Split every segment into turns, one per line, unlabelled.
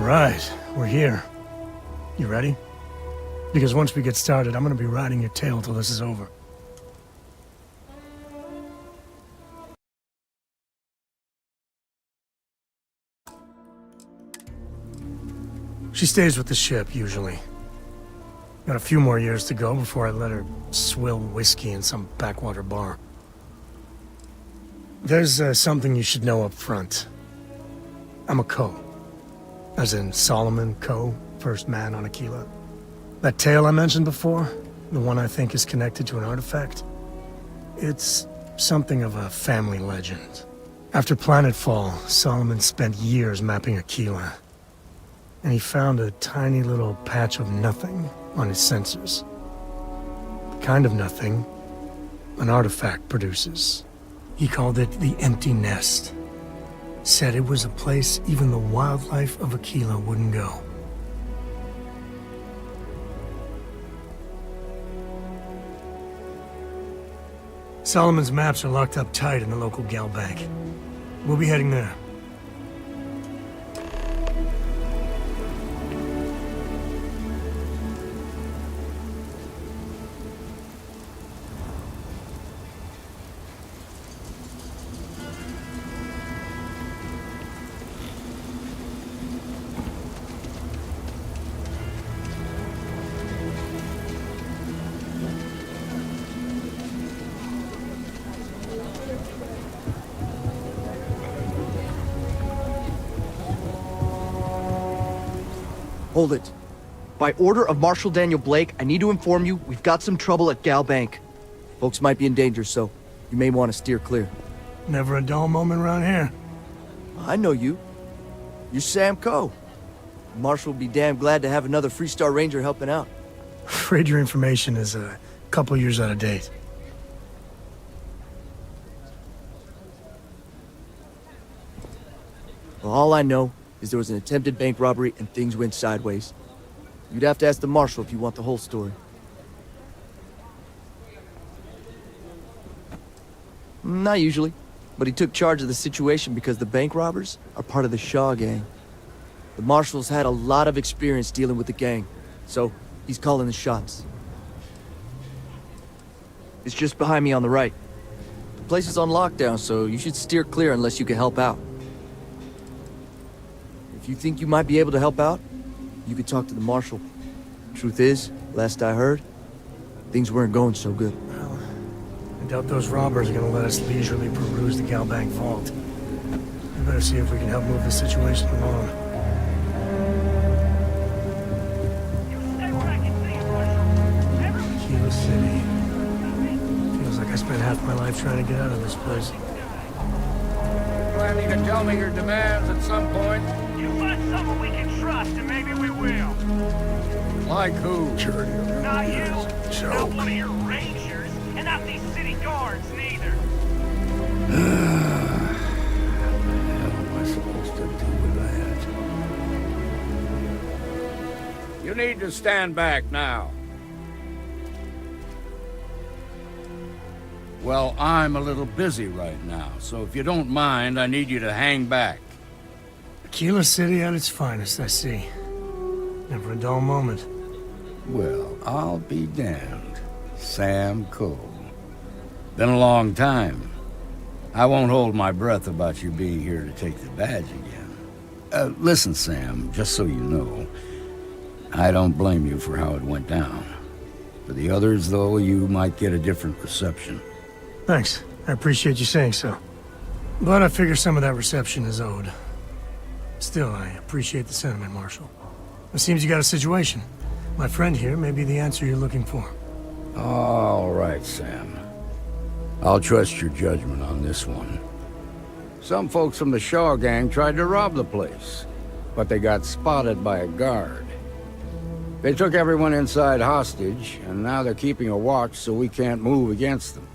right, we're here. You ready? Because once we get started, I'm gonna be riding your tail till this is over. She stays with the ship, usually. Got a few more years to go before I let her swill whiskey in some backwater bar. There's something you should know up front. I'm a Co. As in Solomon Co., first man on Aquila. That tale I mentioned before, the one I think is connected to an artifact, it's something of a family legend. After Planetfall, Solomon spent years mapping Aquila, and he found a tiny little patch of nothing on his sensors. The kind of nothing an artifact produces. He called it the Empty Nest. Said it was a place even the wildlife of Aquila wouldn't go. Solomon's maps are locked up tight in the local gal bank. We'll be heading there.
Hold it. By order of Marshal Daniel Blake, I need to inform you we've got some trouble at Gal Bank. Folks might be in danger, so you may want to steer clear.
Never a dull moment around here.
I know you. You're Sam Coe. Marshal will be damn glad to have another Freestar Ranger helping out.
Afraid your information is a couple years out of date.
Well, all I know is there was an attempted bank robbery and things went sideways. You'd have to ask the Marshal if you want the whole story. Not usually, but he took charge of the situation because the bank robbers are part of the Shaw gang. The Marshal's had a lot of experience dealing with the gang, so he's calling the shots. It's just behind me on the right. The place is on lockdown, so you should steer clear unless you can help out. If you think you might be able to help out, you could talk to the Marshal. Truth is, last I heard, things weren't going so good.
Well, I doubt those robbers are gonna let us leisurely peruse the Gal Bank vault. We better see if we can help move the situation along. Aquila City. Feels like I spent half my life trying to get out of this place.
Planning to tell me your demands at some point?
You find someone we can trust, and maybe we will.
Like who?
Not you. Not one of your rangers, and not these city guards, neither.
What am I supposed to do with that? You need to stand back now. Well, I'm a little busy right now, so if you don't mind, I need you to hang back.
Aquila City at its finest, I see. Never a dull moment.
Well, I'll be damned. Sam Coe. Been a long time. I won't hold my breath about you being here to take the badge again. Listen, Sam, just so you know, I don't blame you for how it went down. For the others, though, you might get a different reception.
Thanks. I appreciate you saying so. But I figure some of that reception is owed. Still, I appreciate the sentiment, Marshal. It seems you got a situation. My friend here may be the answer you're looking for.
All right, Sam. I'll trust your judgment on this one. Some folks from the Shaw gang tried to rob the place, but they got spotted by a guard. They took everyone inside hostage, and now they're keeping a watch so we can't move against them.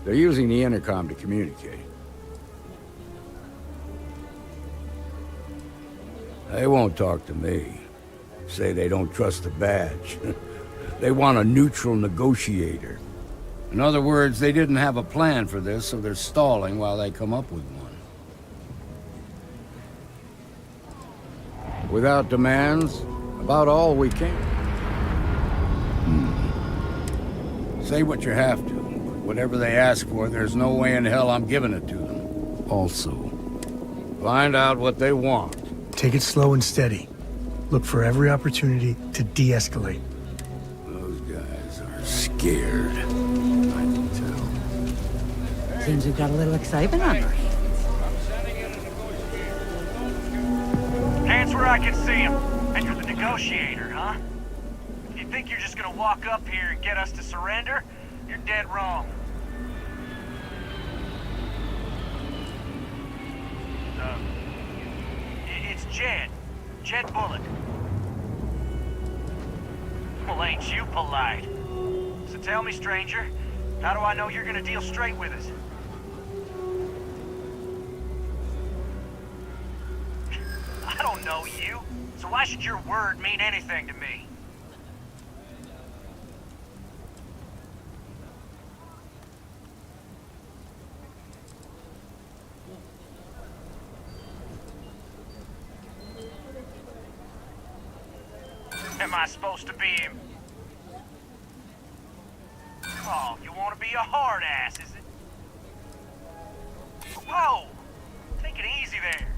They're using the intercom to communicate. They won't talk to me. Say they don't trust the badge. They want a neutral negotiator. In other words, they didn't have a plan for this, so they're stalling while they come up with one. Without demands, about all we can. Say what you have to. Whatever they ask for, there's no way in hell I'm giving it to them. Also, find out what they want.
Take it slow and steady. Look for every opportunity to de-escalate.
Those guys are scared. I can tell.
Seems we've got a little excitement on our hands.
Hands where I can see him. And you're the negotiator, huh? If you think you're just gonna walk up here and get us to surrender, you're dead wrong. It's Jed. Jed Bullock. Well, ain't you polite? So tell me, stranger, how do I know you're gonna deal straight with us? I don't know you, so why should your word mean anything to me? Am I supposed to be him? Oh, you want to be a hard ass, is it? Whoa! Take it easy there.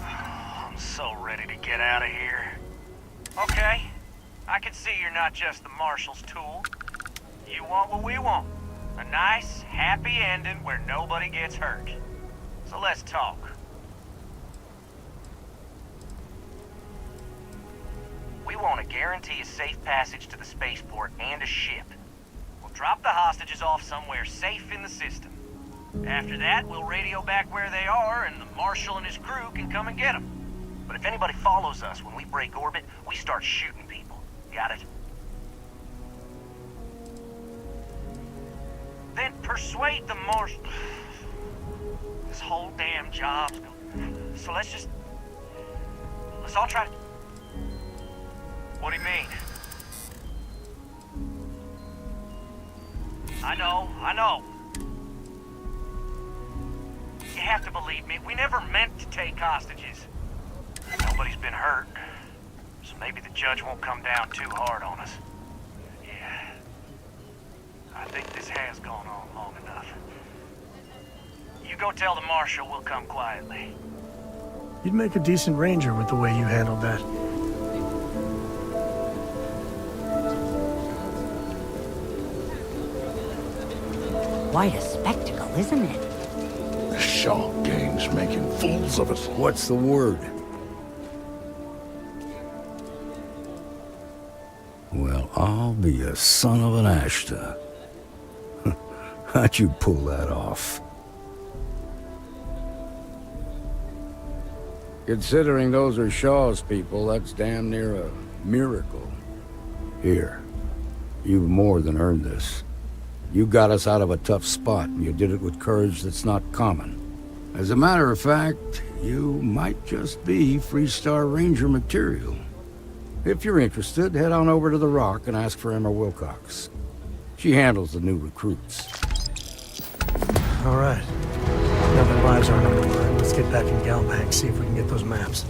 I'm so ready to get out of here. Okay, I can see you're not just the Marshal's tool. You want what we want. A nice, happy ending where nobody gets hurt. So let's talk. We want to guarantee a safe passage to the spaceport and a ship. We'll drop the hostages off somewhere safe in the system. After that, we'll radio back where they are, and the Marshal and his crew can come and get them. But if anybody follows us when we break orbit, we start shooting people. Got it? Then persuade the Marshal. This whole damn job's going. So let's all try to... What do you mean? I know. You have to believe me, we never meant to take hostages. Nobody's been hurt, so maybe the judge won't come down too hard on us. Yeah, I think this has gone on long enough. You go tell the Marshal we'll come quietly.
You'd make a decent ranger with the way you handled that.
Quite a spectacle, isn't it?
The Shaw gang's making fools of us.
What's the word? Well, I'll be a son of an Ashta. How'd you pull that off? Considering those are Shaw's people, that's damn near a miracle. Here, you've more than earned this. You got us out of a tough spot, and you did it with courage that's not common. As a matter of fact, you might just be Freestar Ranger material. If you're interested, head on over to the Rock and ask for Emma Wilcox. She handles the new recruits.
All right. Now that lives aren't on the line, let's get back in Galbank, see if we can get those maps.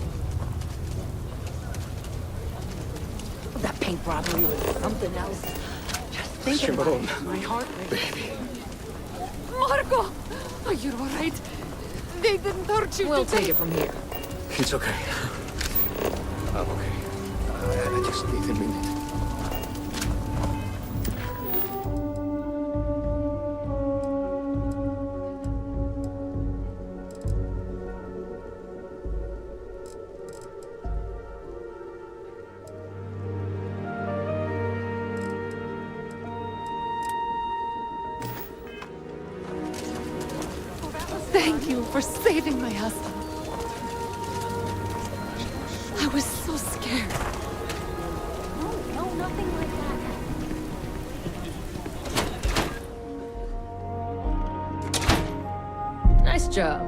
That bank robbery was something else. Just thinking about it, my heart race.
Baby.
Marco! Are you all right? They didn't hurt you,
We'll
did they?
take it from here.
It's okay. I'm okay. I just need a minute.
Thank you for saving my husband. I was so scared.
No, nothing like that.
Nice job.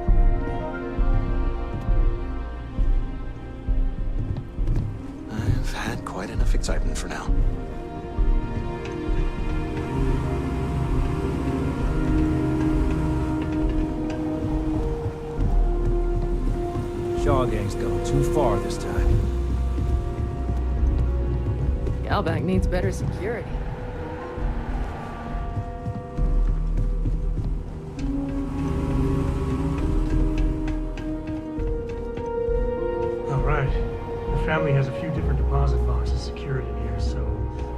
I've had quite enough excitement for now.
Shaw gang's gone too far this time.
Galbank needs better security.
All right. The family has a few different deposit boxes secured in here, so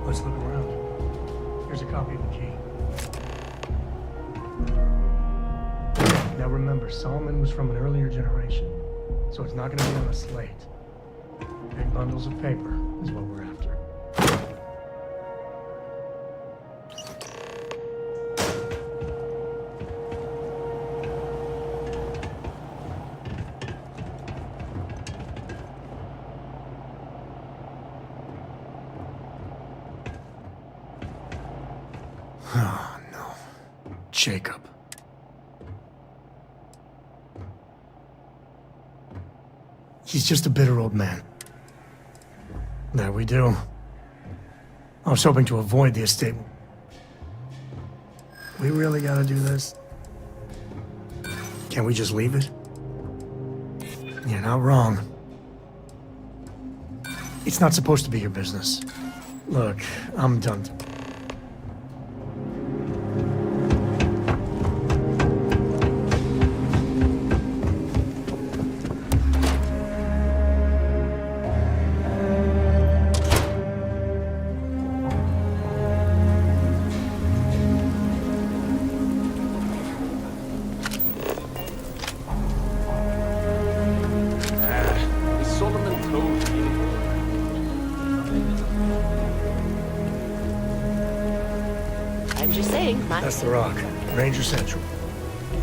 let's look around. Here's a copy of the key. Now remember, Solomon was from an earlier generation, so it's not going to be on a slate. Big bundles of paper is what we're after. Oh, no. Jacob. He's just a bitter old man. That we do. I was hoping to avoid the estate. We really gotta do this? Can't we just leave it? You're not wrong. It's not supposed to be your business. Look, I'm done.
I'm just saying,
That's the Rock. Ranger Central.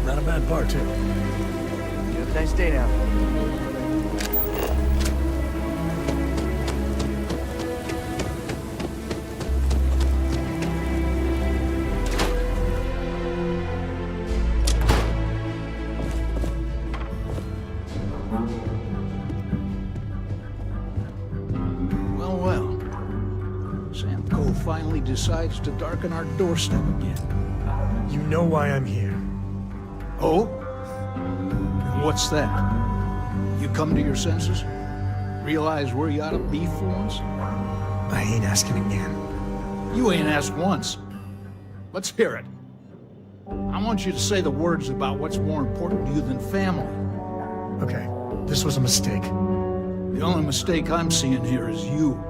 Not a bad bar, too.
You have a nice day now.
Well, well. Sam Cole finally decides to darken our doorstep again.
You know why I'm here.
Oh? And what's that? You come to your senses? Realize where you ought to be for once?
I ain't asking again.
You ain't asked once. Let's hear it. I want you to say the words about what's more important to you than family.
Okay, this was a mistake.
The only mistake I'm seeing here is you.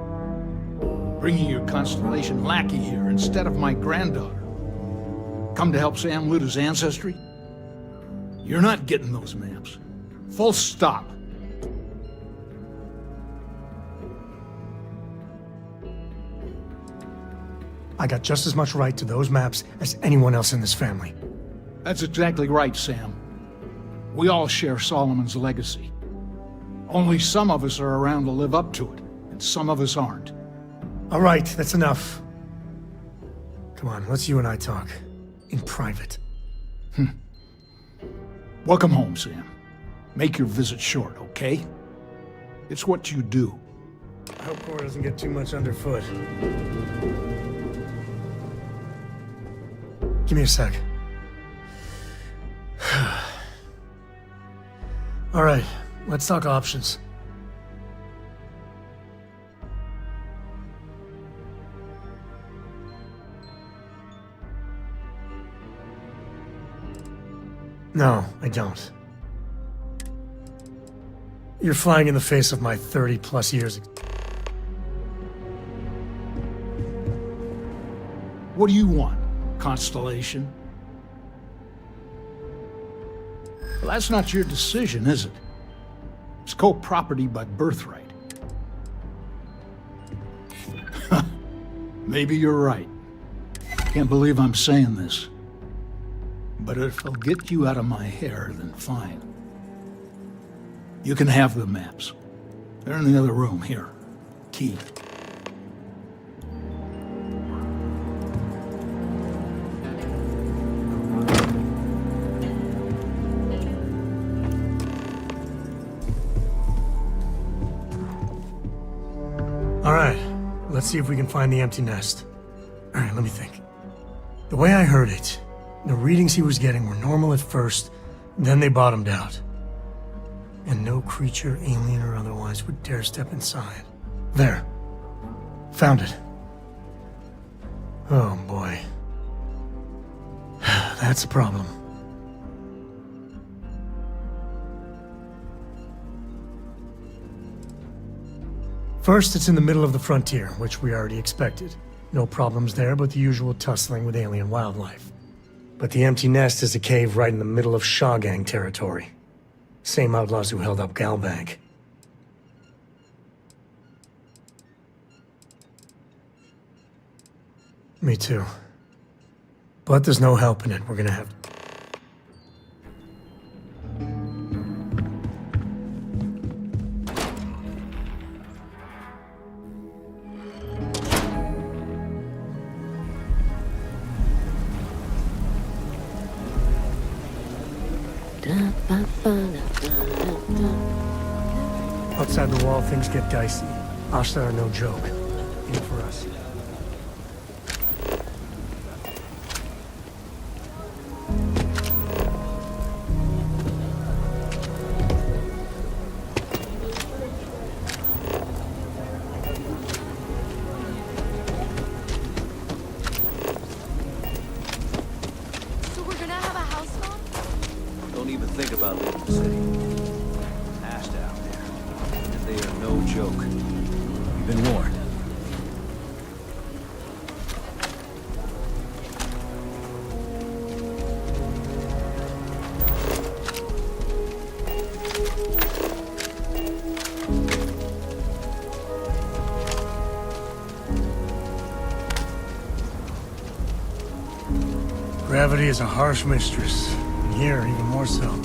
Bringing your Constellation lackey here instead of my granddaughter. Come to help Sam loot his ancestry? You're not getting those maps. Full stop.
I got just as much right to those maps as anyone else in this family.
That's exactly right, Sam. We all share Solomon's legacy. Only some of us are around to live up to it, and some of us aren't.
All right, that's enough. Come on, let's you and I talk. In private.
Welcome home, Sam. Make your visit short, okay? It's what you do.
I hope Cora doesn't get too much underfoot. Give me a sec. All right, let's talk options. No, I don't. You're flying in the face of my 30-plus years.
What do you want, Constellation? Well, that's not your decision, is it? It's co-property by birthright. Maybe you're right. Can't believe I'm saying this. But if it'll get you out of my hair, then fine. You can have the maps. They're in the other room, here. Key.
All right, let's see if we can find the empty nest. All right, let me think. The way I heard it, the readings he was getting were normal at first, then they bottomed out. And no creature, alien or otherwise, would dare step inside. There. Found it. Oh boy. That's a problem. First, it's in the middle of the frontier, which we already expected. No problems there, but the usual tussling with alien wildlife. But the empty nest is a cave right in the middle of Shaw Gang territory. Same outlaws who held up Galbank. Me too. But there's no helping it. We're gonna have... Outside the wall, things get dicey. Ashtar are no joke. Aim for us.
So we're gonna have a house phone?
Don't even think about leaving the city. Ash down there. And they are no joke. You've been warned.
Gravity is a harsh mistress. And here, even more so.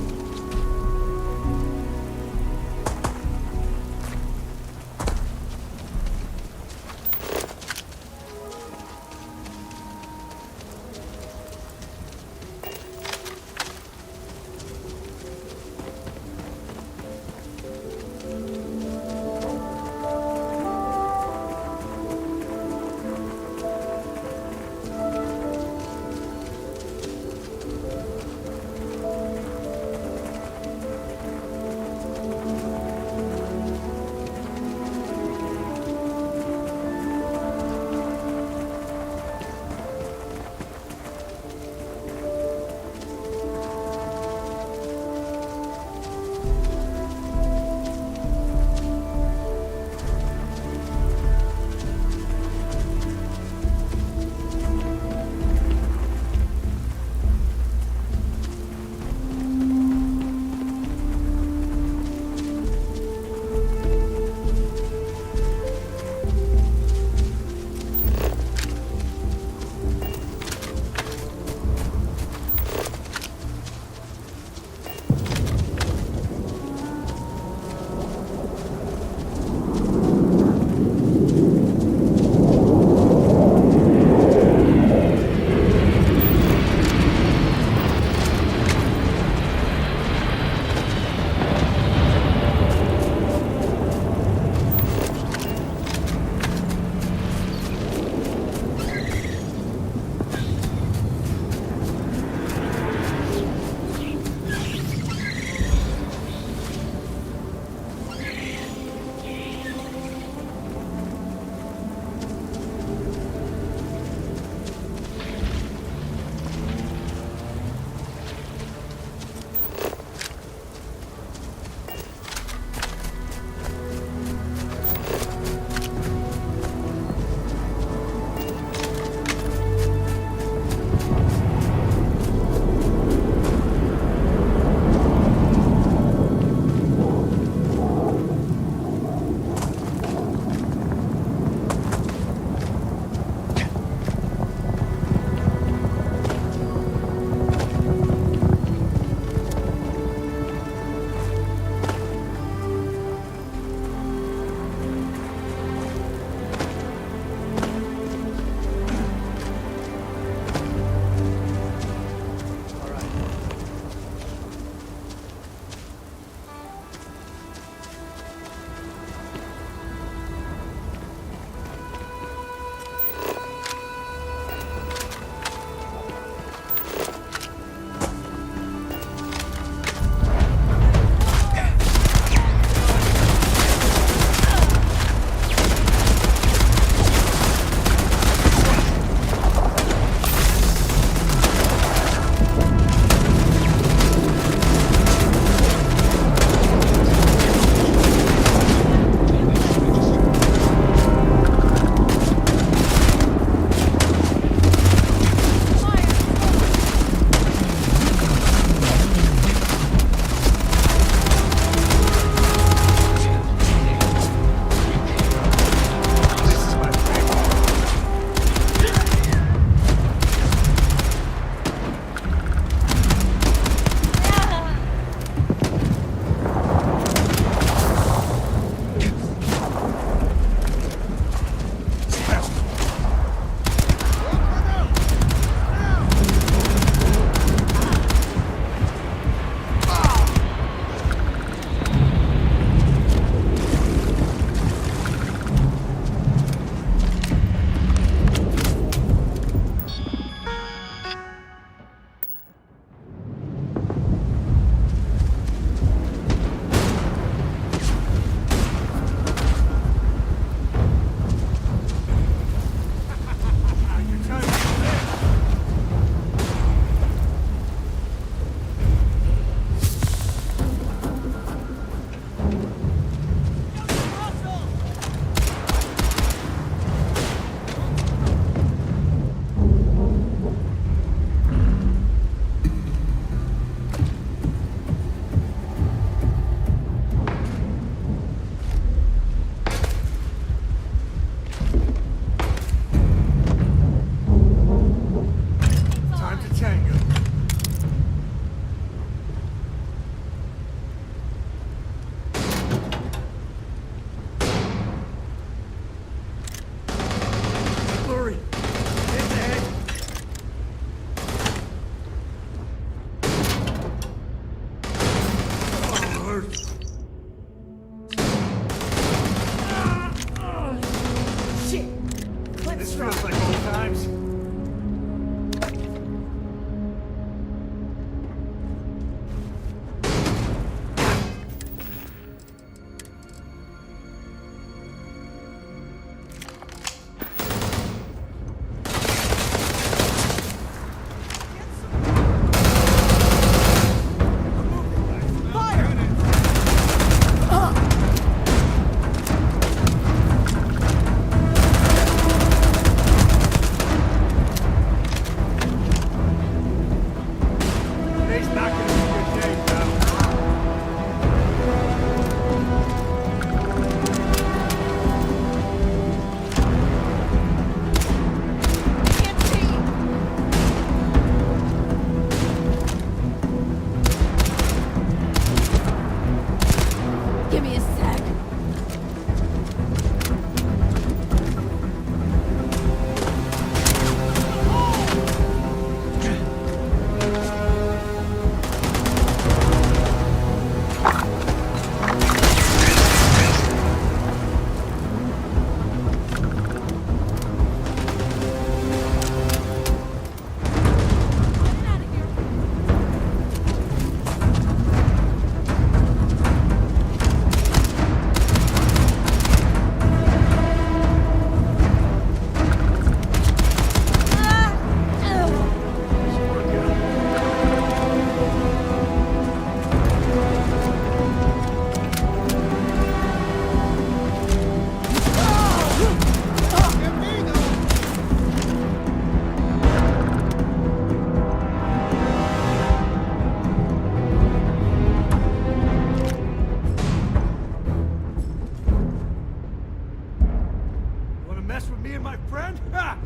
mess with me and my friend? Ha!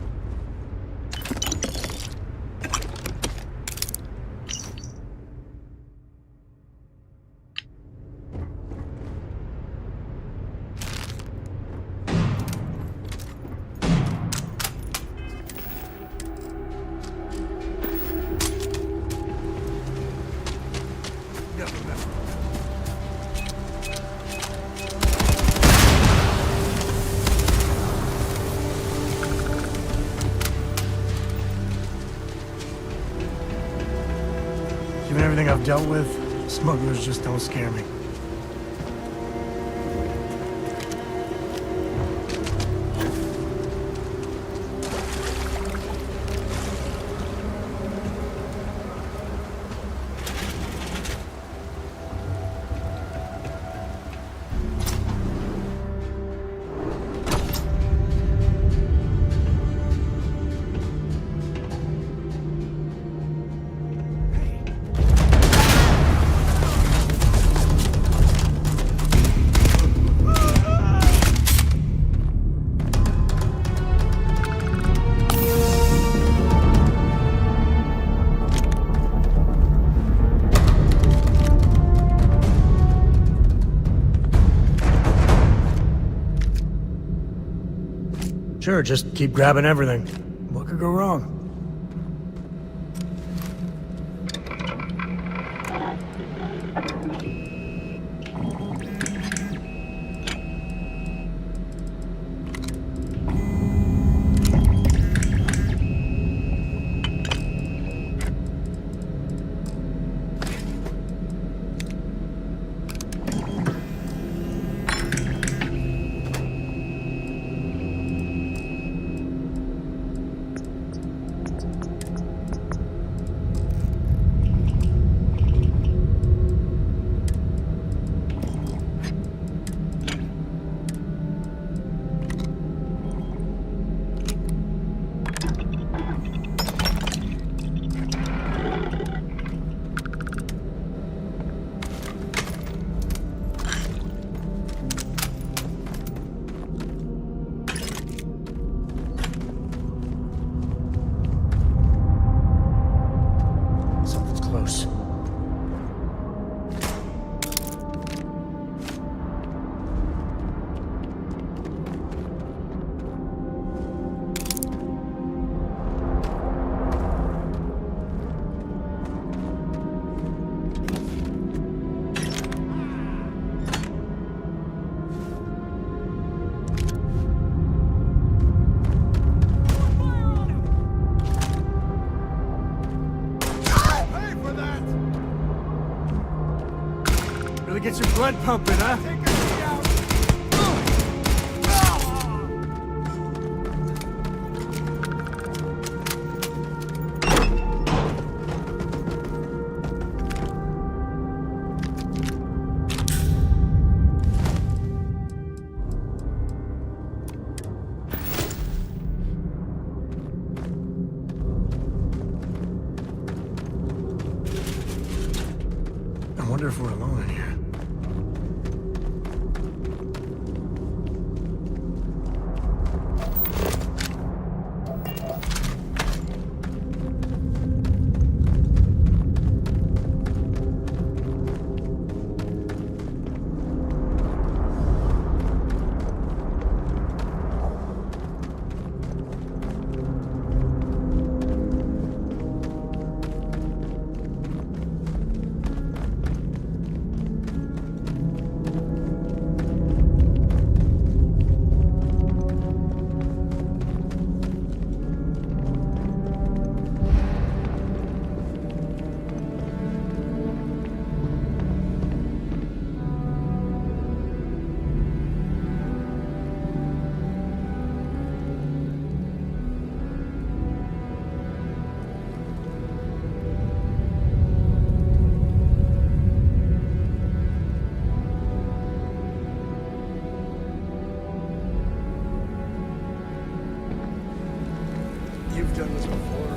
Never mess with me.
Given everything I've dealt with, smugglers just don't scare me. Sure, just keep grabbing everything. What could go wrong? Something's close.
Really get your blood pumping, huh?
I wonder if we're alone in here. You've done this before.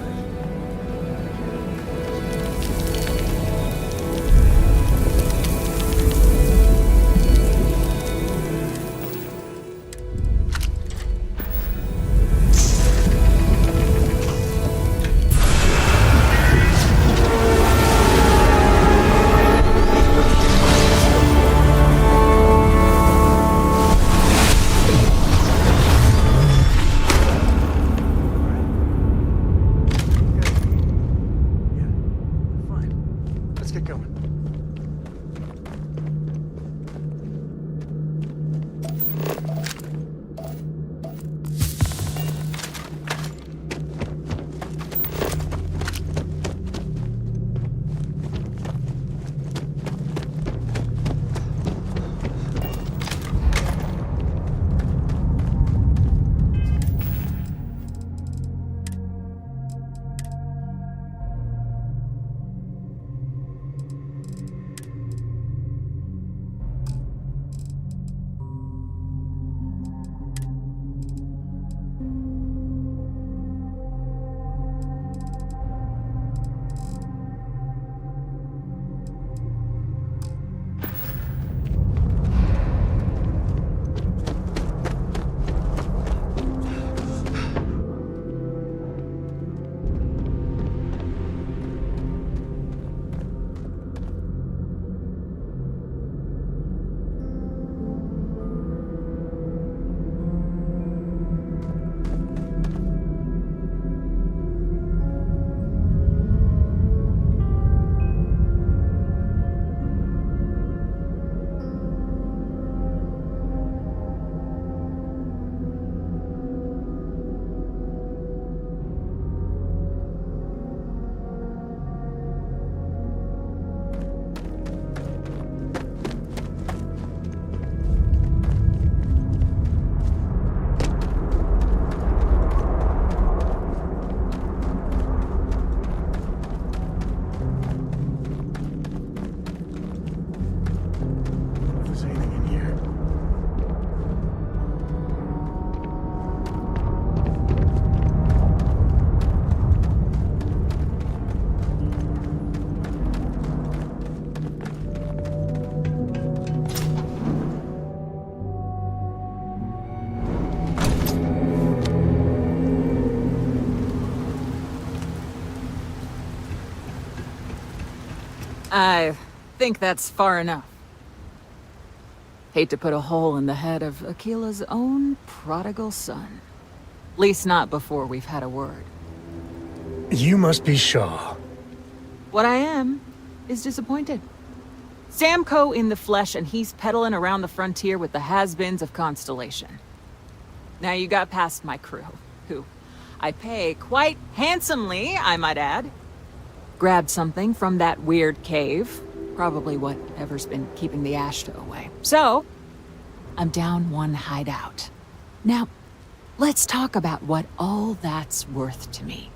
I think that's far enough. Hate to put a hole in the head of Akila's own prodigal son. Least not before we've had a word.
You must be Shaw.
What I am is disappointed. Samco in the flesh, and he's peddling around the frontier with the has-beens of Constellation. Now you got past my crew, who I pay quite handsomely, I might add. Grabbed something from that weird cave. Probably whatever's been keeping the Ashta away. So, I'm down one hideout. Now, let's talk about what all that's worth to me.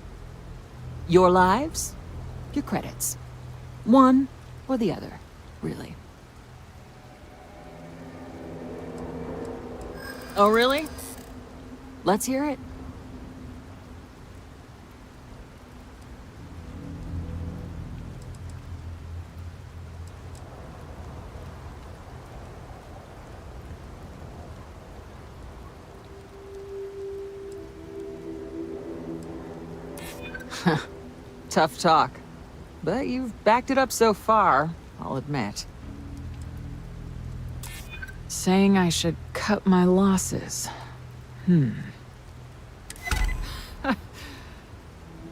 Your lives, your credits. One or the other, really. Oh, really? Let's hear it. Tough talk. But you've backed it up so far, I'll admit. Saying I should cut my losses.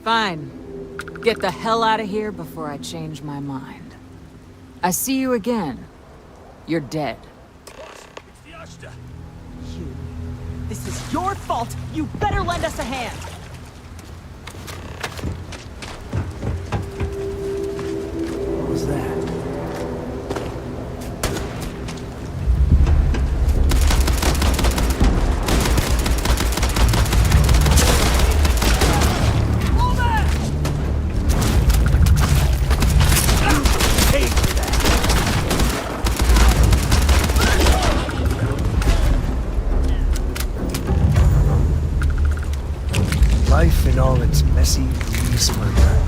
Fine. Get the hell out of here before I change my mind. I see you again. You're dead.
You. This is your fault. You better lend us a hand.
What was that?
Life in all its messy, greedy splendor.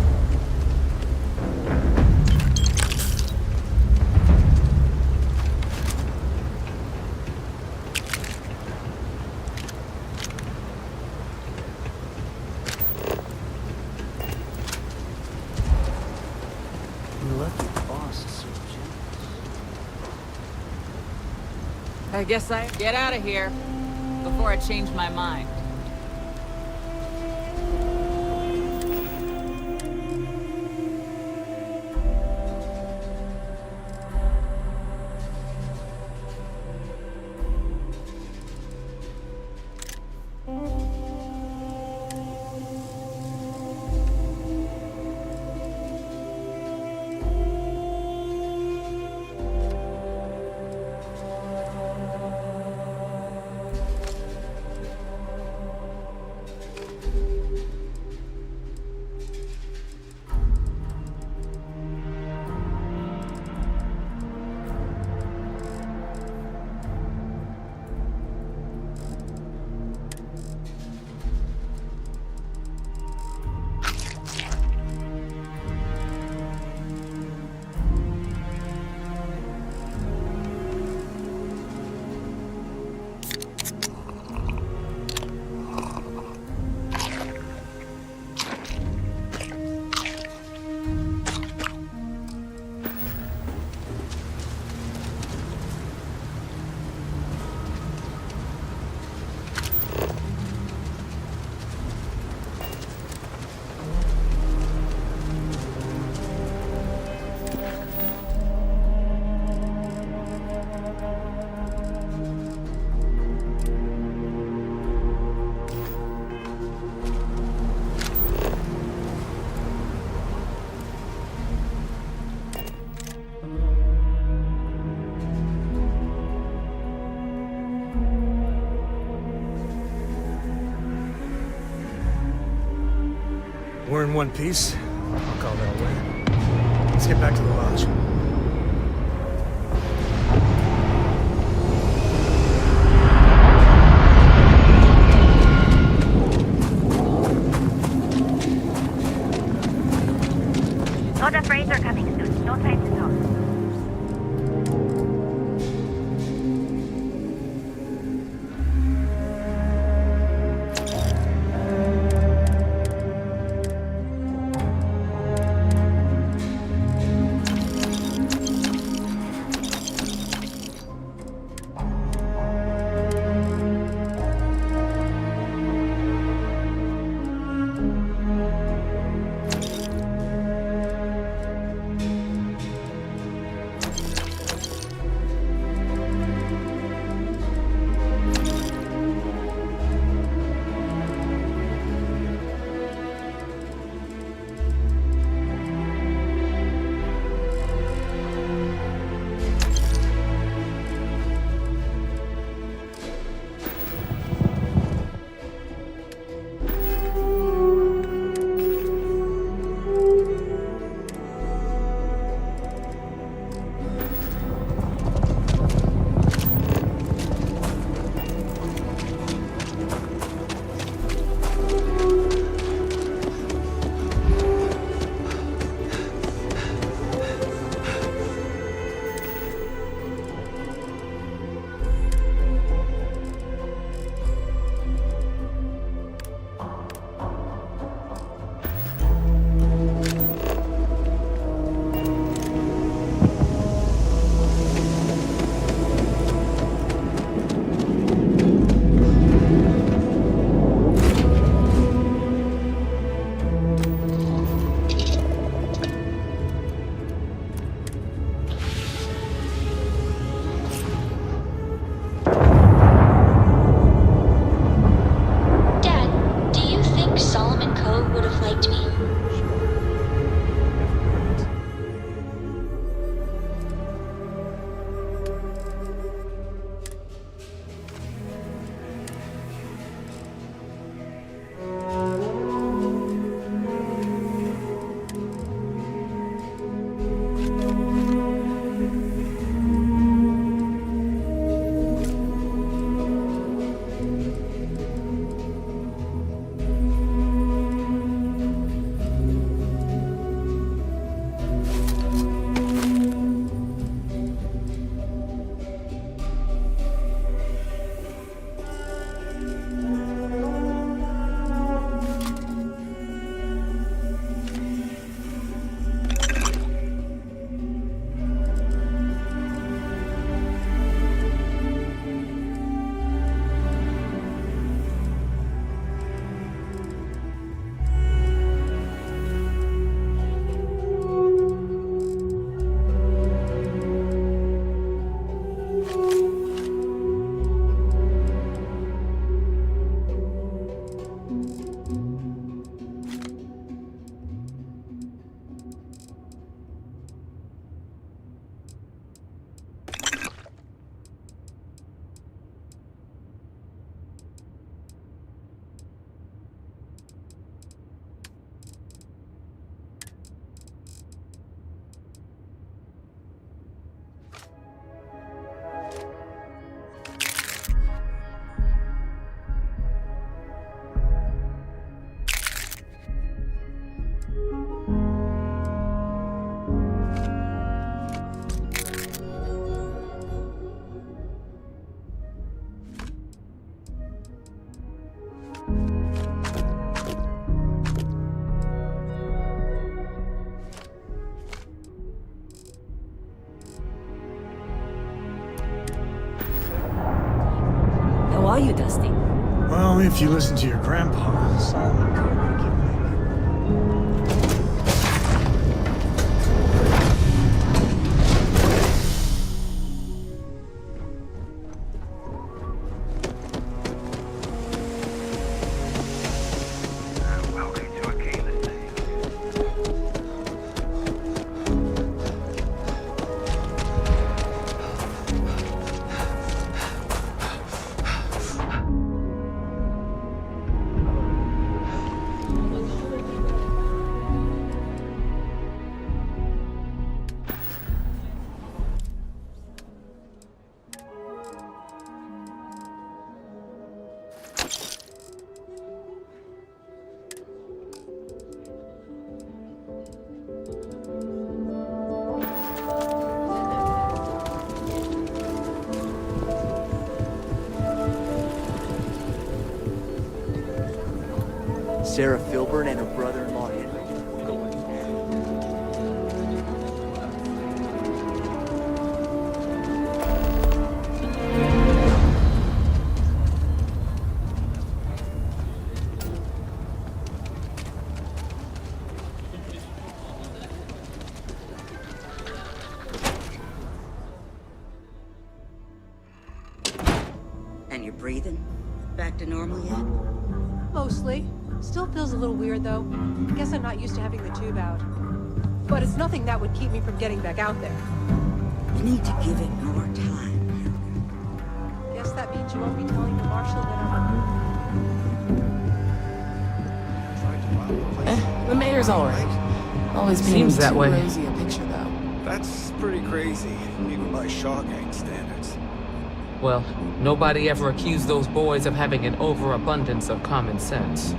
I guess I get out of here before I change my mind.
We're in one piece. I'll call that a win. Let's get back to the lodge.
Lot of raids are coming soon. No time to talk.
Well, if you listen to your grandpa, Solomon Coe would keep moving.
Welcome to Akila's day.
Sarah Filburn and her brother-in-law Henry.
And you're breathing? Back to normal yet?
Mostly. Still feels a little weird, though. Guess I'm not used to having the tube out. But it's nothing that would keep me from getting back out there.
You need to give it more time.
Guess that means you won't be telling the marshal that I'm...
The mayor's alright. Always seems that way. Rosy a picture, though.
That's pretty crazy, even by Shaw Gang standards.
Well, nobody ever accused those boys of having an overabundance of common sense.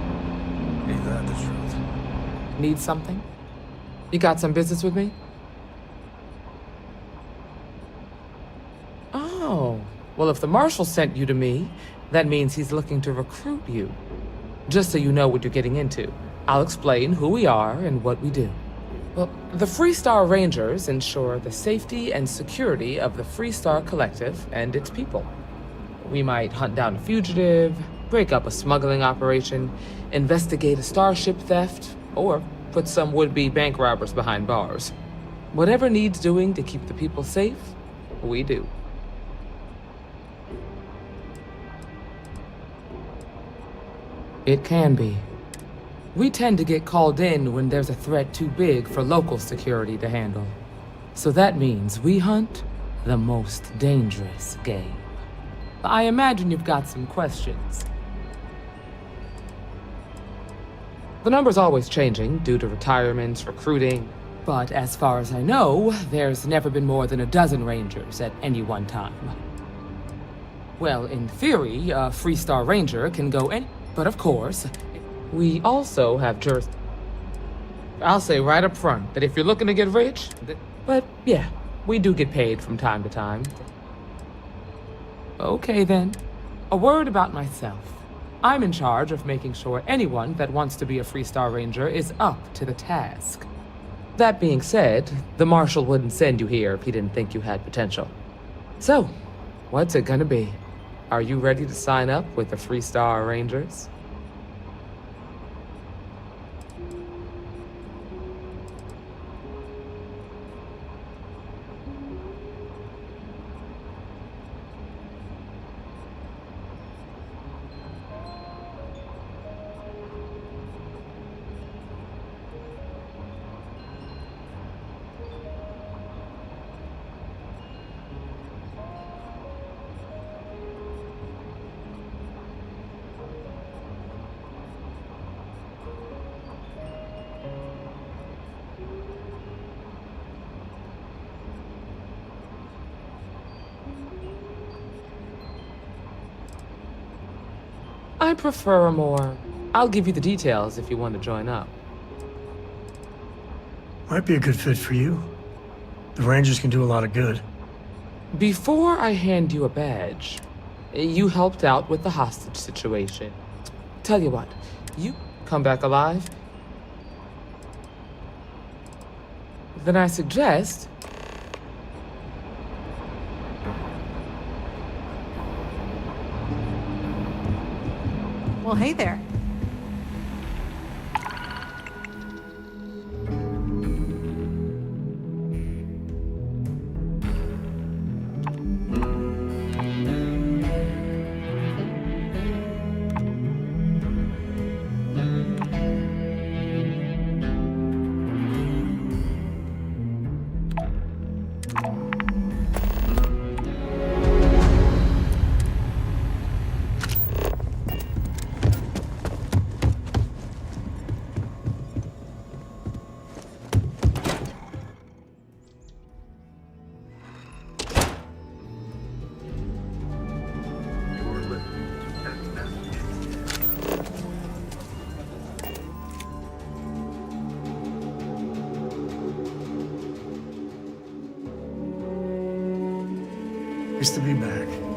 Ain't that the truth?
Need something? You got some business with me? Oh, well, if the marshal sent you to me, that means he's looking to recruit you. Just so you know what you're getting into, I'll explain who we are and what we do. Well, the Freestar Rangers ensure the safety and security of the Freestar Collective and its people. We might hunt down a fugitive, break up a smuggling operation, investigate a starship theft, or put some would-be bank robbers behind bars. Whatever needs doing to keep the people safe, we do. It can be. We tend to get called in when there's a threat too big for local security to handle. So that means we hunt the most dangerous game. I imagine you've got some questions. The number's always changing due to retirements, recruiting, but as far as I know, there's never been more than a dozen Rangers at any one time. Well, in theory, a Freestar Ranger can go any... But of course, we also have I'll say right up front that if you're looking to get rich... But yeah, we do get paid from time to time. Okay then, a word about myself. I'm in charge of making sure anyone that wants to be a Freestar Ranger is up to the task. That being said, the Marshal wouldn't send you here if he didn't think you had potential. So, what's it gonna be? Are you ready to sign up with the Freestar Rangers? I prefer a more... I'll give you the details if you want to join up.
Might be a good fit for you. The Rangers can do a lot of good.
Before I hand you a badge, you helped out with the hostage situation. Tell you what, you come back alive, then I suggest...
Well, hey there.
Nice to be back.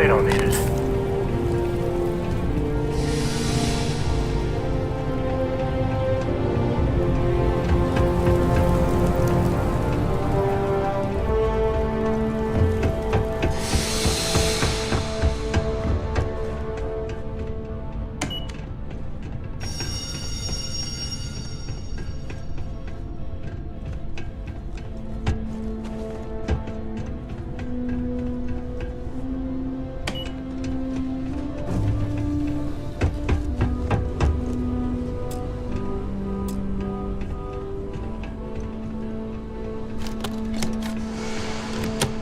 They don't need it.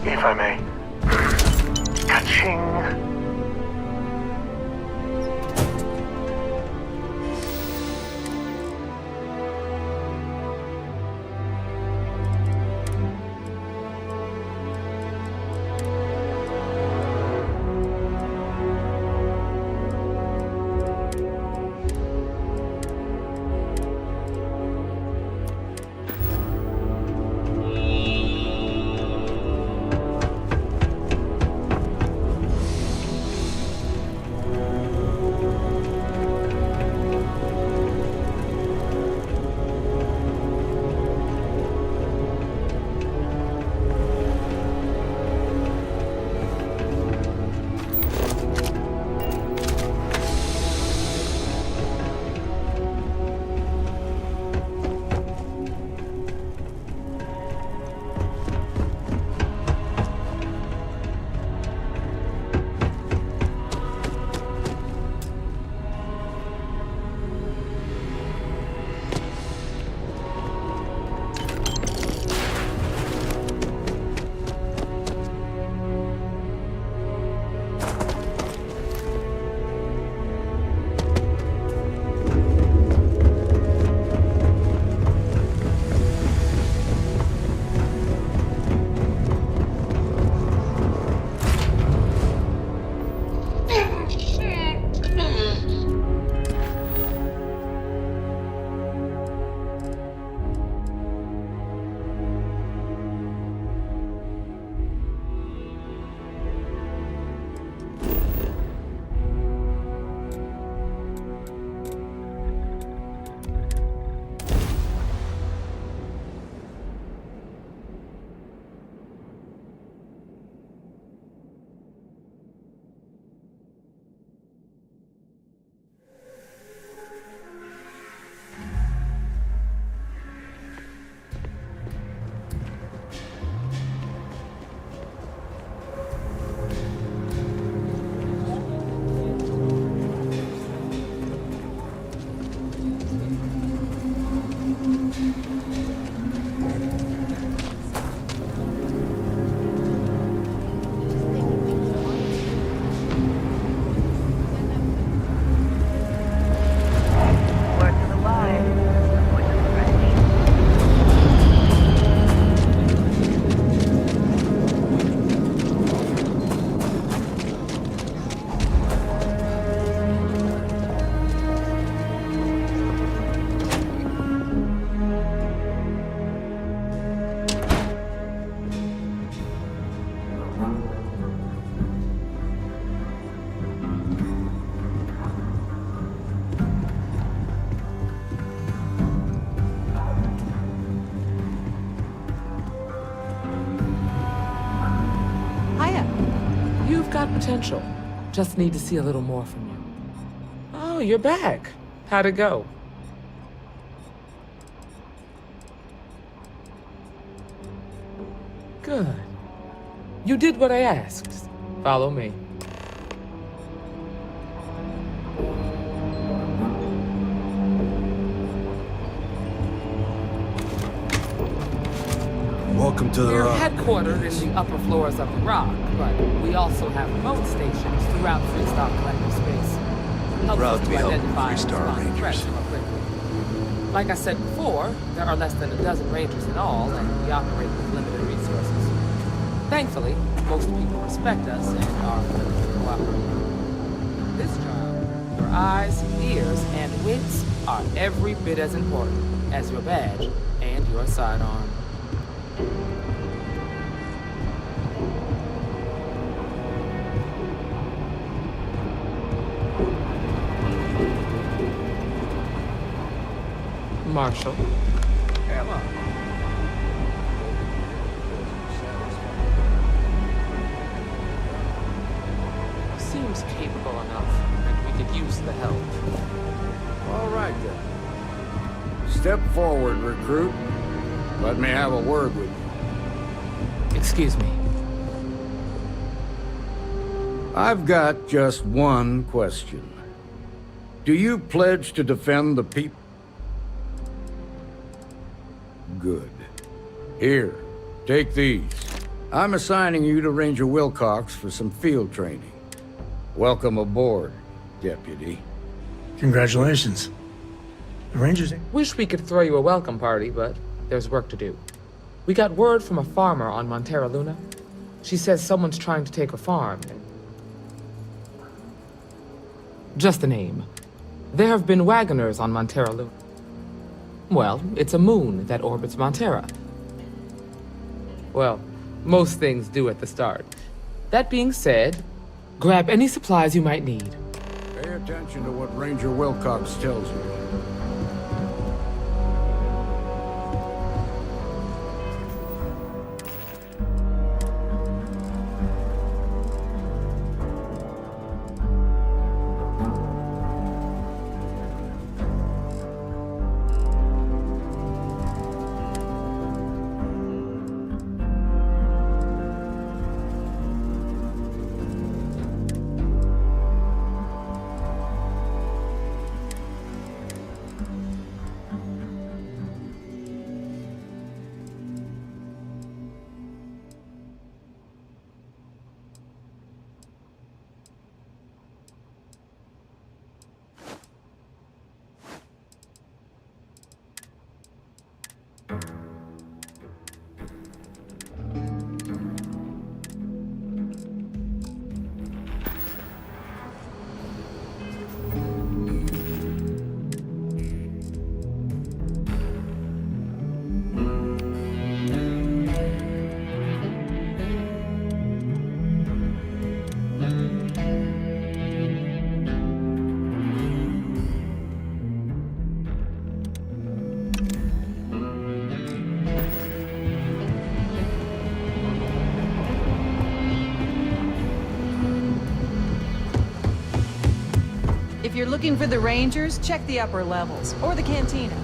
If I may. Ka-ching!
Potential. Just need to see a little more from you. Oh, you're back. How'd it go? Good. You did what I asked. Follow me.
Welcome to the
We're
Rock.
headquartered in the upper floors of the Rock, but we also have remote stations throughout Freestar Collective space. Helps us to identify and respond to threats more quickly. Like I said before, there are less than a dozen Rangers in all, and we operate with limited resources. Thankfully, most people respect us and are willing to cooperate. This job, your eyes, ears, and wits are every bit as important as your badge and your sidearm. Marshal.
Come on.
Seems capable enough, and we could use the help.
All right, then. Step forward, recruit. Let me have a word with you.
Excuse me.
I've got just one question. Do you pledge to defend the people? Good. Here, take these. I'm assigning you to Ranger Wilcox for some field training. Welcome aboard, Deputy.
Congratulations. The Rangers...
Wish we could throw you a welcome party, but there's work to do. We got word from a farmer on Montera Luna. She says someone's trying to take her farm. Just a name. There have been wagoners on Montera Luna. Well, it's a moon that orbits Montera. Well, most things do at the start. That being said, grab any supplies you might need.
Pay attention to what Ranger Wilcox tells you.
If you're looking for the Rangers, check the upper levels, or the cantina.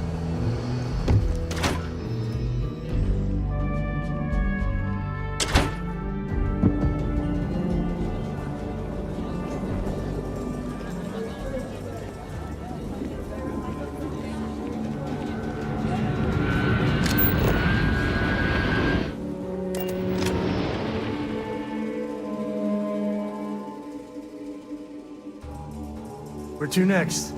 Where to next?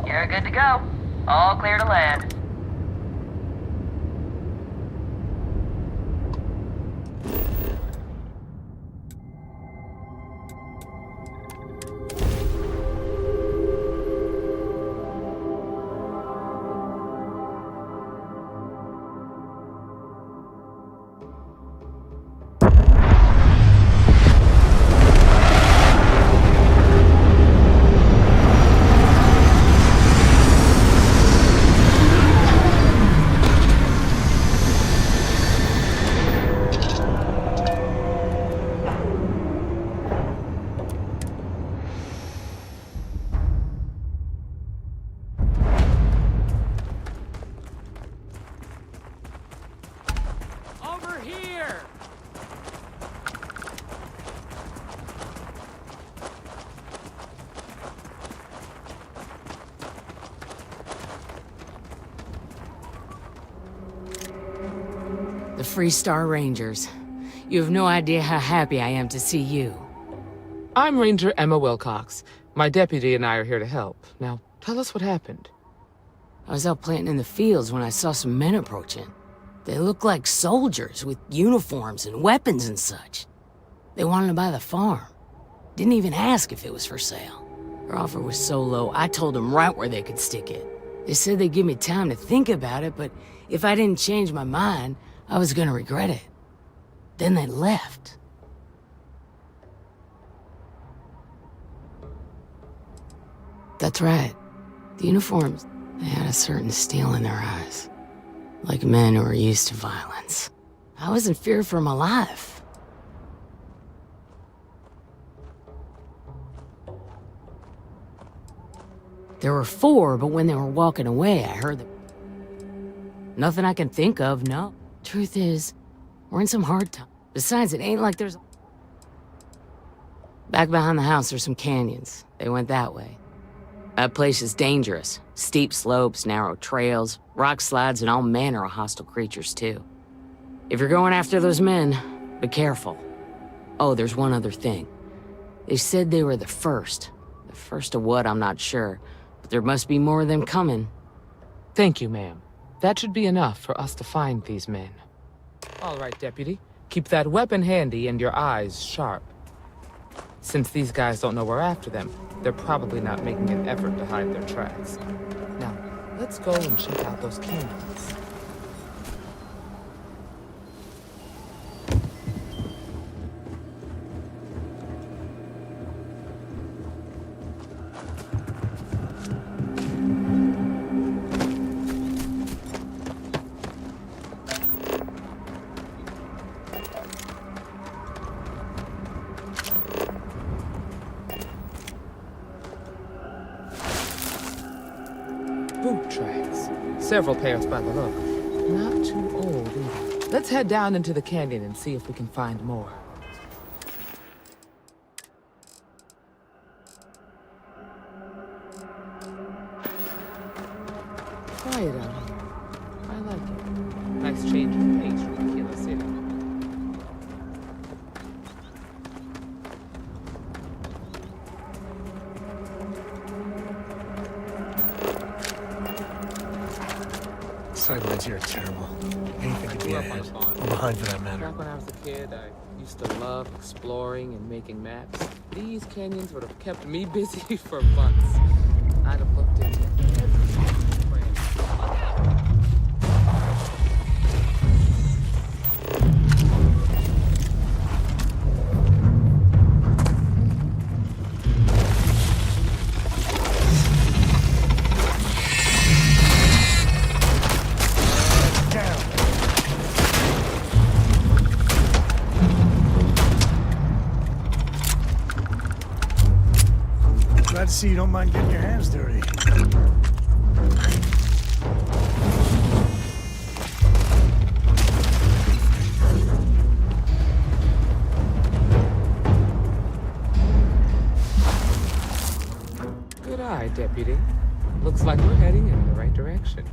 You're good to go. All clear to land.
Freestar Rangers. You have no idea how happy I am to see you.
I'm Ranger Emma Wilcox. My deputy and I are here to help. Now, tell us what happened.
I was out planting in the fields when I saw some men approaching. They looked like soldiers with uniforms and weapons and such. They wanted to buy the farm. Didn't even ask if it was for sale. Their offer was so low, I told them right where they could stick it. They said they'd give me time to think about it, but if I didn't change my mind, I was gonna regret it. Then they left. That's right. The uniforms, they had a certain steel in their eyes. Like men who are used to violence. I was in fear for my life. There were 4, but when they were walking away, I heard them. Nothing I can think of, no. Truth is, we're in some hard time. Besides, it ain't like there's... Back behind the house, there's some canyons. They went that way. That place is dangerous. Steep slopes, narrow trails, rock slides, and all manner of hostile creatures, too. If you're going after those men, be careful. Oh, there's one other thing. They said they were the first. The first of what, I'm not sure. But there must be more of them coming.
Thank you, ma'am. That should be enough for us to find these men. All right, deputy. Keep that weapon handy and your eyes sharp. Since these guys don't know we're after them, they're probably not making an effort to hide their tracks. Now, let's go and check out those canyons. Boot tracks. Several pairs by the look. Not too old either. Let's head down into the canyon and see if we can find more. Quiet out here. I like it. Nice change of pace from Killer City.
Sightlines here are terrible. Anything could be ahead, or behind for that matter.
Back when I was a kid, I used to love exploring and making maps. These canyons would have kept me busy for months. I'd have looked into everything.
Glad to see you don't mind getting your hands dirty.
Good eye, Deputy. Looks like we're heading in the right direction.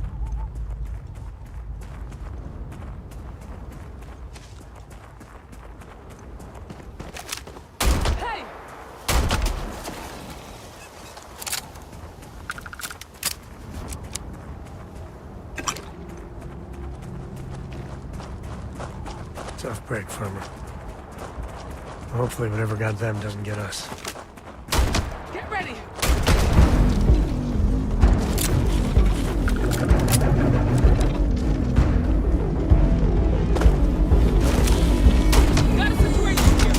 Tough break from her. Hopefully whatever got them doesn't get us.
Get ready! Got a situation here!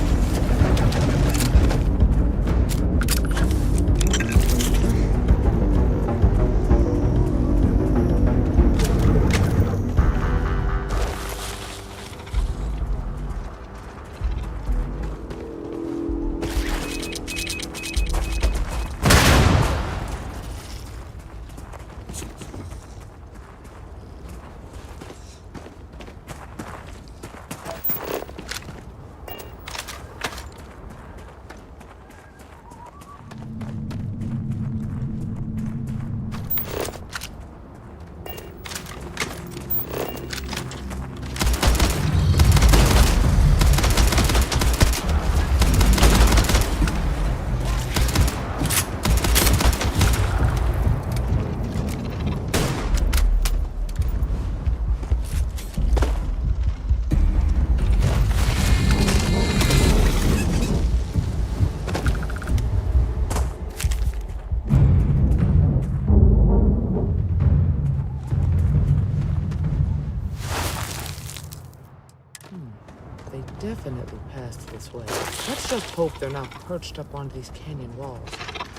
this way. Let's just hope they're not perched up onto these canyon walls,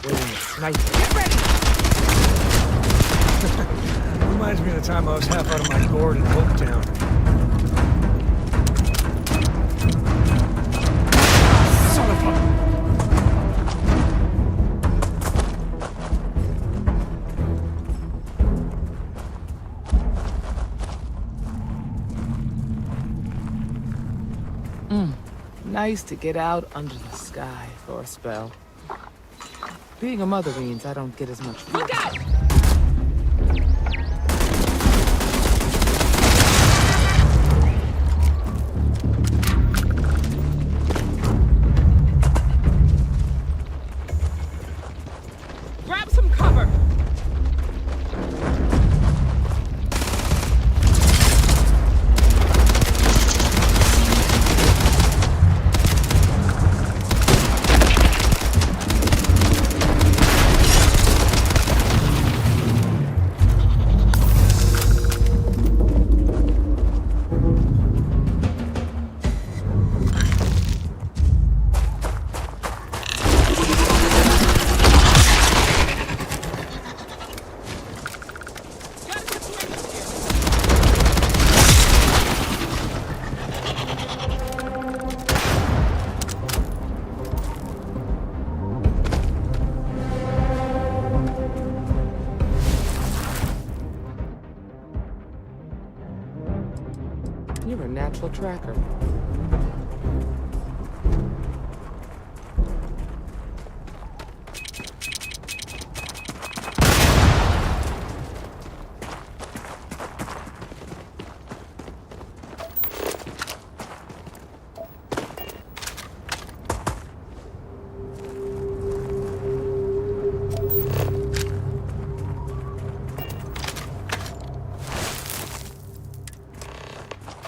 waiting to snipe us. Get ready!
Reminds me of the time I was half out of my gourd in Hopetown. Son of a...
Nice to get out under the sky for a spell. Being a mother means I don't get as much food. Look out! Grab some cover! You're a natural tracker.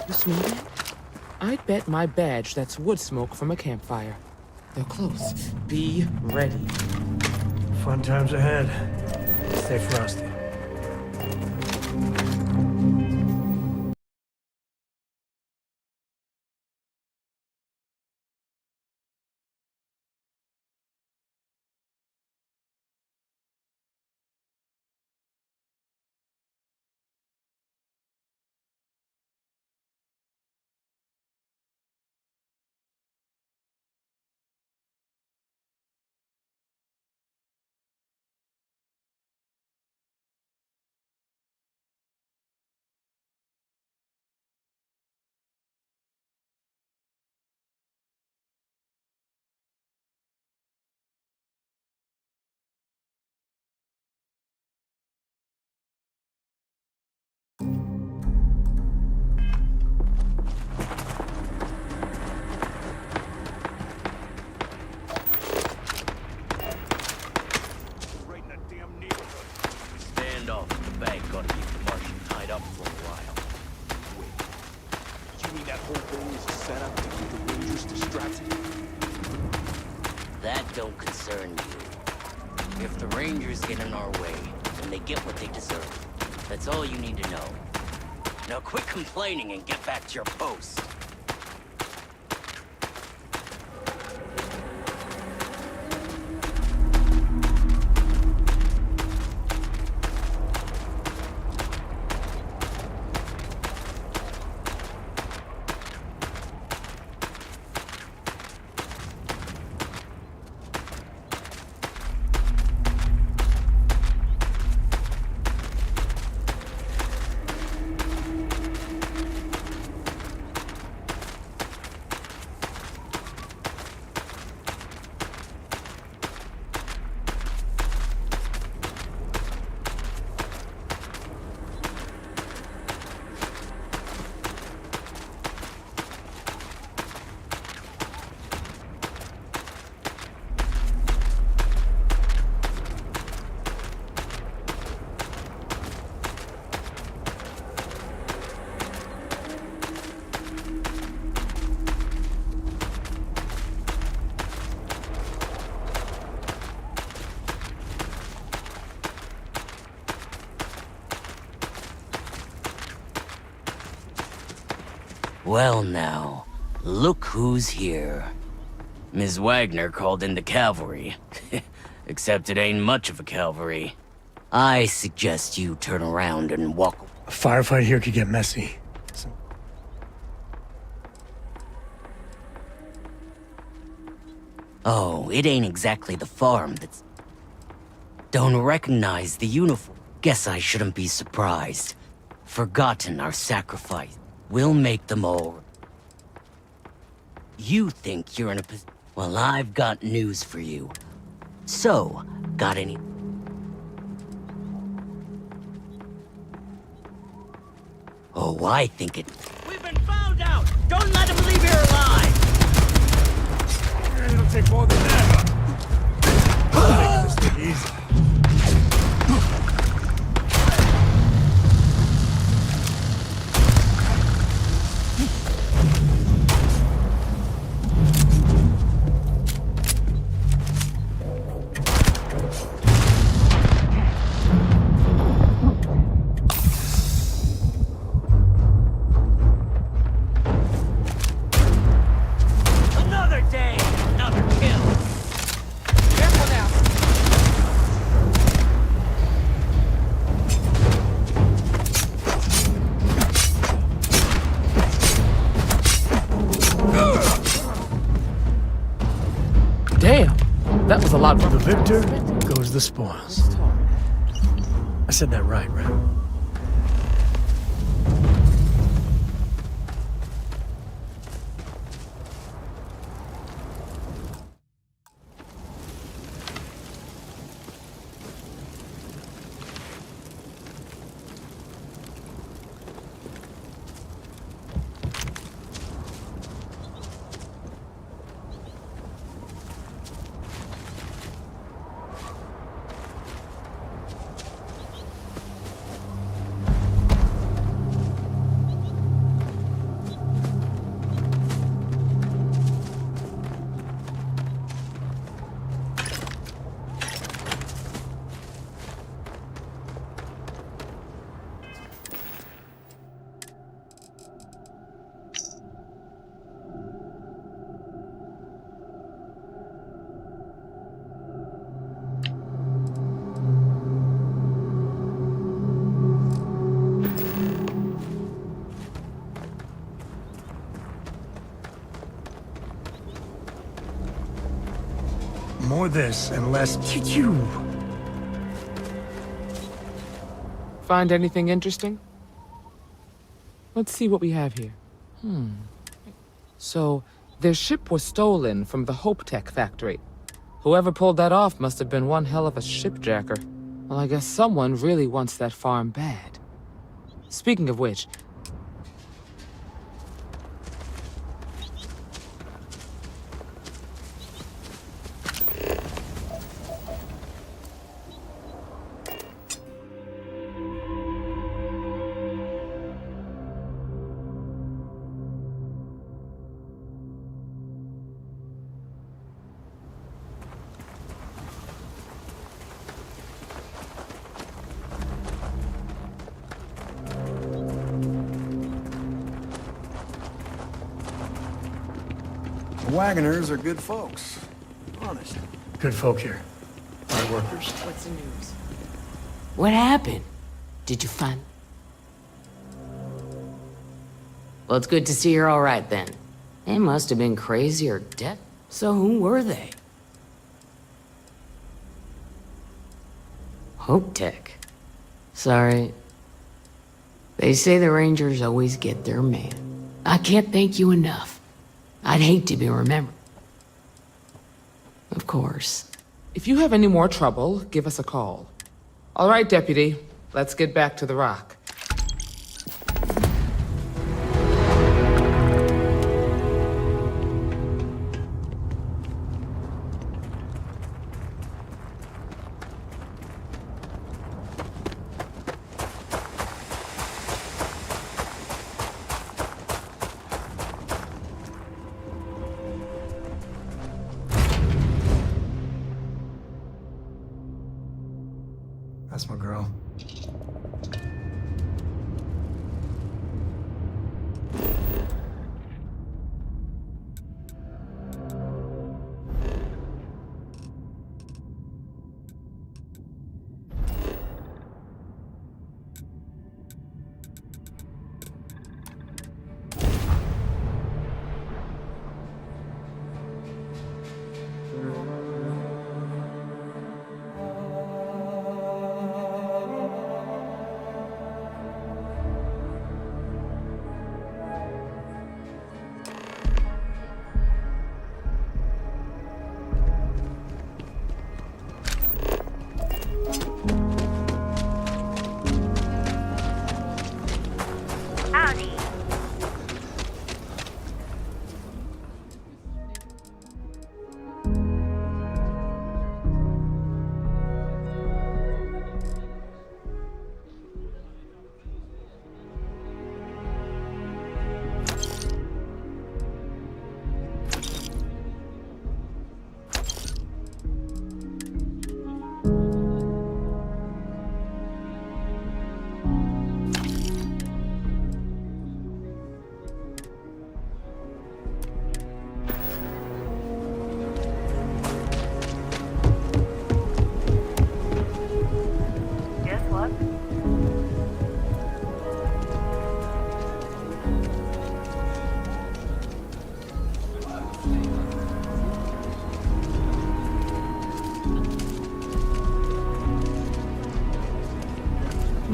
You smell that? I bet my badge that's wood smoke from a campfire. They're close. Be ready.
Fun times ahead. Stay frosty.
That don't concern you. If the Rangers get in our way, then they get what they deserve. That's all you need to know. Now quit complaining and get back to your post. Well now, look who's here. Ms. Wagner called in the cavalry. Except it ain't much of a cavalry. I suggest you turn around and walk.
A firefight here could get messy.
Oh, it ain't exactly the farm that's... Don't recognize the uniform. Guess I shouldn't be surprised. Forgotten our sacrifice. We'll make them all. You think you're in a position... Well, I've got news for you. So, got any... Oh, I think it...
We've been found out! Don't let him leave here alive!
It'll take more than that. This thing easy.
Another day, another kill. Careful now.
Damn, that was a lot.
For the victor goes the spoils. I said that right? More this and less you.
Find anything interesting? Let's see what we have here. So, their ship was stolen from the Hope Tech factory. Whoever pulled that off must have been one hell of a shipjacker. Well, I guess someone really wants that farm bad. Speaking of which,
The Wagoners are good folks. Honest.
Good folk here. Hard workers.
What's the news?
What happened? Did you find... Well, it's good to see you're all right then. They must have been crazy or dead. So who were they? Hope Tech. Sorry. They say the Rangers always get their man. I can't thank you enough. I'd hate to be remembered. Of course.
if you have any more trouble, give us a call. All right, Deputy. Let's get back to the rock.
That's my girl.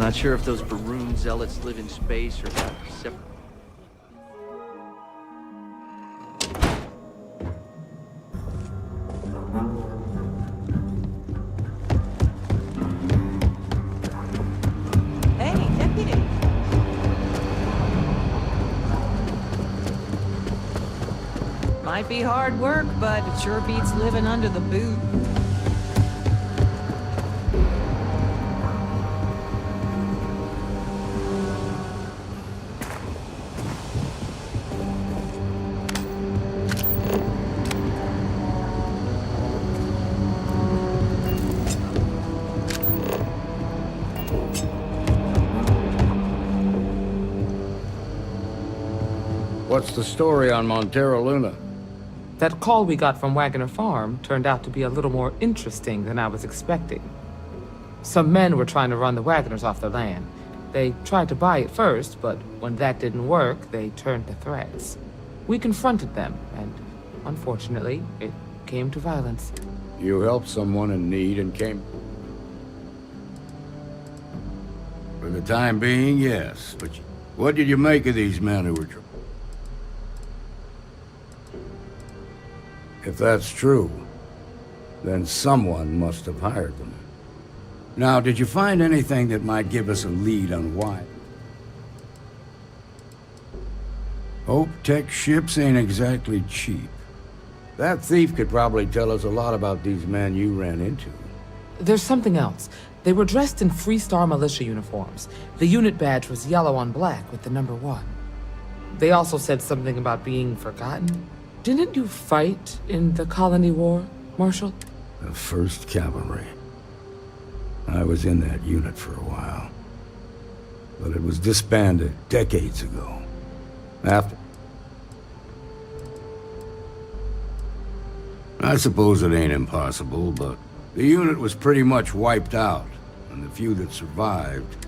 Not sure if those Baroon zealots live in space or got separate.
Hey, deputy. Might be hard work, but it sure beats living under the boot.
What's the story on Montero Luna?
That call we got from Wagoner Farm turned out to be a little more interesting than I was expecting. Some men were trying to run the Wagoners off their land. They tried to buy it first, but when that didn't work, they turned to threats. We confronted them, and unfortunately, it came to violence.
You helped someone in need and came... For the time being, yes, but what did you make of these men who were... If that's true, then someone must have hired them. Now, did you find anything that might give us a lead on why? Hope Tech ships ain't exactly cheap. That thief could probably tell us a lot about these men you ran into.
There's something else. They were dressed in Freestar militia uniforms. The unit badge was yellow on black with the number 1. They also said something about being forgotten. Didn't you fight in the Colony War, Marshal?
The 1st Cavalry. I was in that unit for a while. But it was disbanded decades ago. After... I suppose it ain't impossible, but the unit was pretty much wiped out, and the few that survived,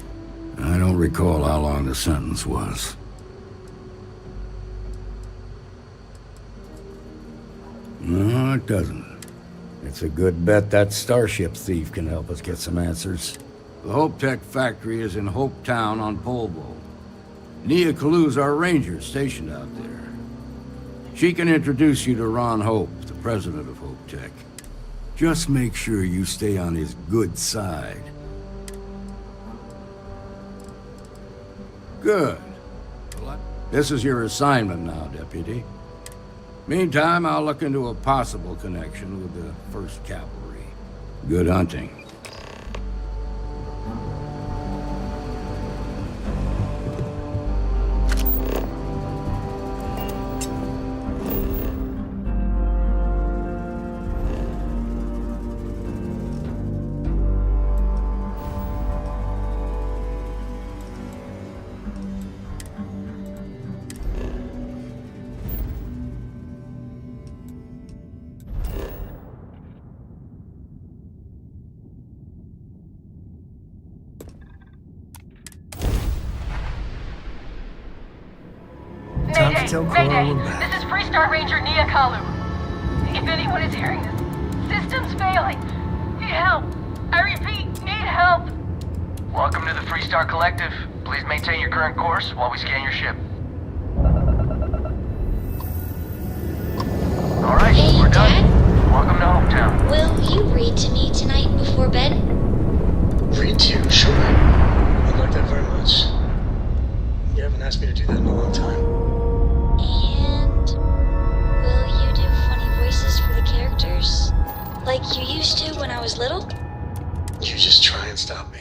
I don't recall how long the sentence was. No, it doesn't. It's a good bet that starship thief can help us get some answers. The Hope Tech factory is in Hope Town on Polvo. Nia Kalu's our ranger stationed out there. She can introduce you to Ron Hope, the president of Hope Tech. Just make sure you stay on his good side. Good. Well, this is your assignment now, Deputy. Meantime, I'll look into a possible connection with the 1st Cavalry. Good hunting.
Time to tell Cora
Mayday!
we're back.
This is Freestar Ranger Nia Kalu. If anyone is hearing this, system's failing. Need help. I repeat, need help.
Welcome to the Freestar Collective. Please maintain your current course while we scan your ship. All right,
Hey,
we're
Dad?
done. Welcome to Hometown.
Will you read to me tonight before bed?
Read to you, sure. I'd like that very much. You haven't asked me to do that in a long time.
And will you do funny voices for the characters? Like you used to when I was little?
You just try and stop me.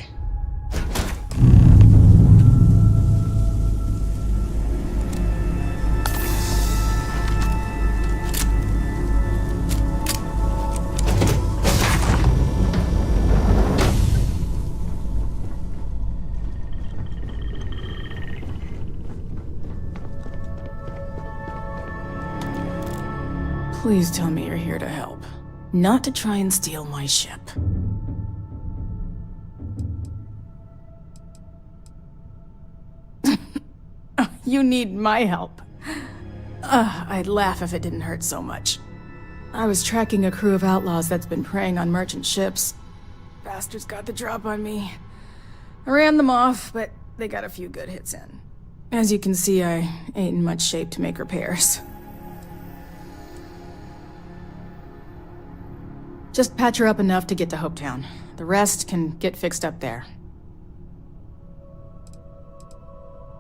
Please tell me you're here to help, not to try and steal my ship. You need my help. I'd laugh if it didn't hurt so much. I was tracking a crew of outlaws that's been preying on merchant ships. Bastards got the drop on me. I ran them off, but they got a few good hits in. As you can see, I ain't in much shape to make repairs. Just patch her up enough to get to Hopetown. The rest can get fixed up there.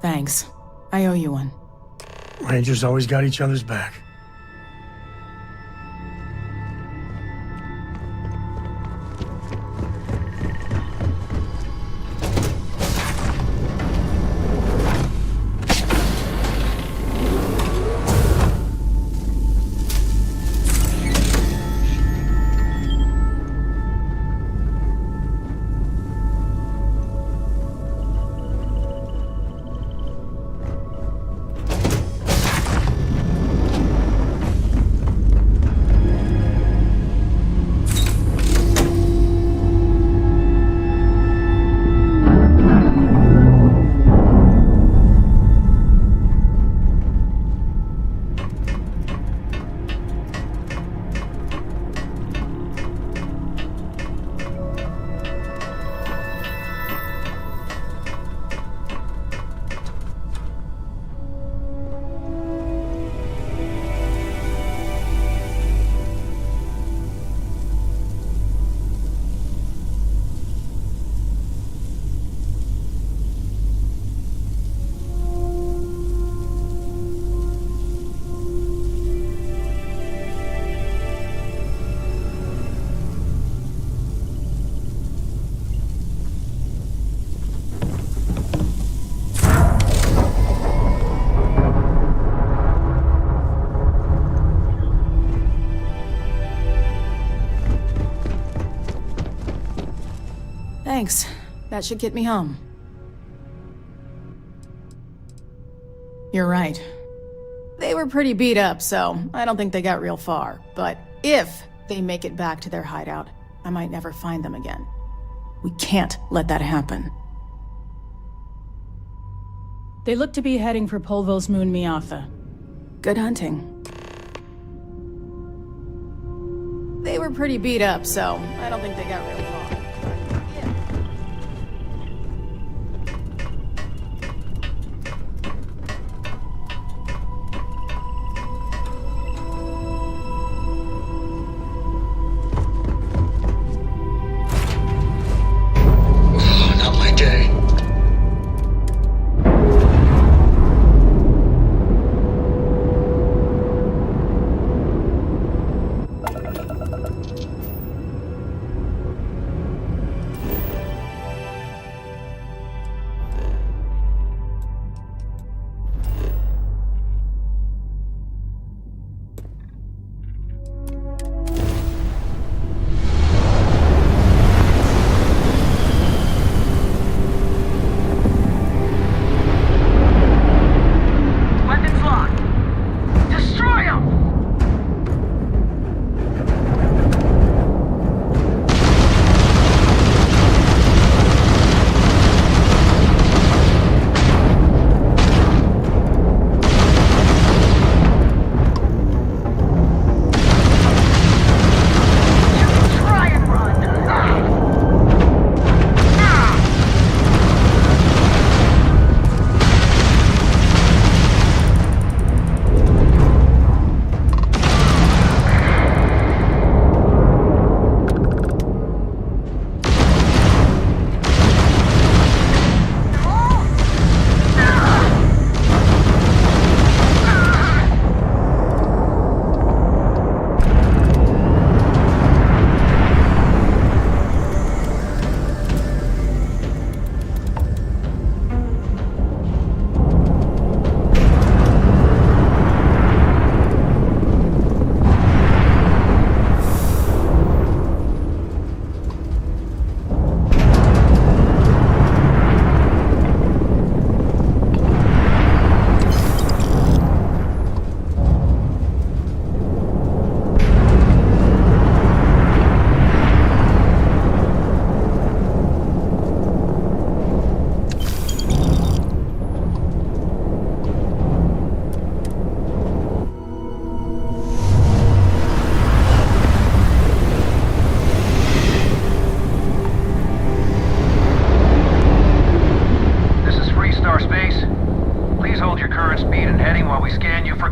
Thanks. I owe you one.
Rangers always got each other's back.
Thanks. That should get me home. You're right. They were pretty beat up, so I don't think they got real far. But if they make it back to their hideout, I might never find them again. We can't let that happen.
They look to be heading for Polvo's moon Miatha.
Good hunting. They were pretty beat up, so I don't think they got real far.
Not my day.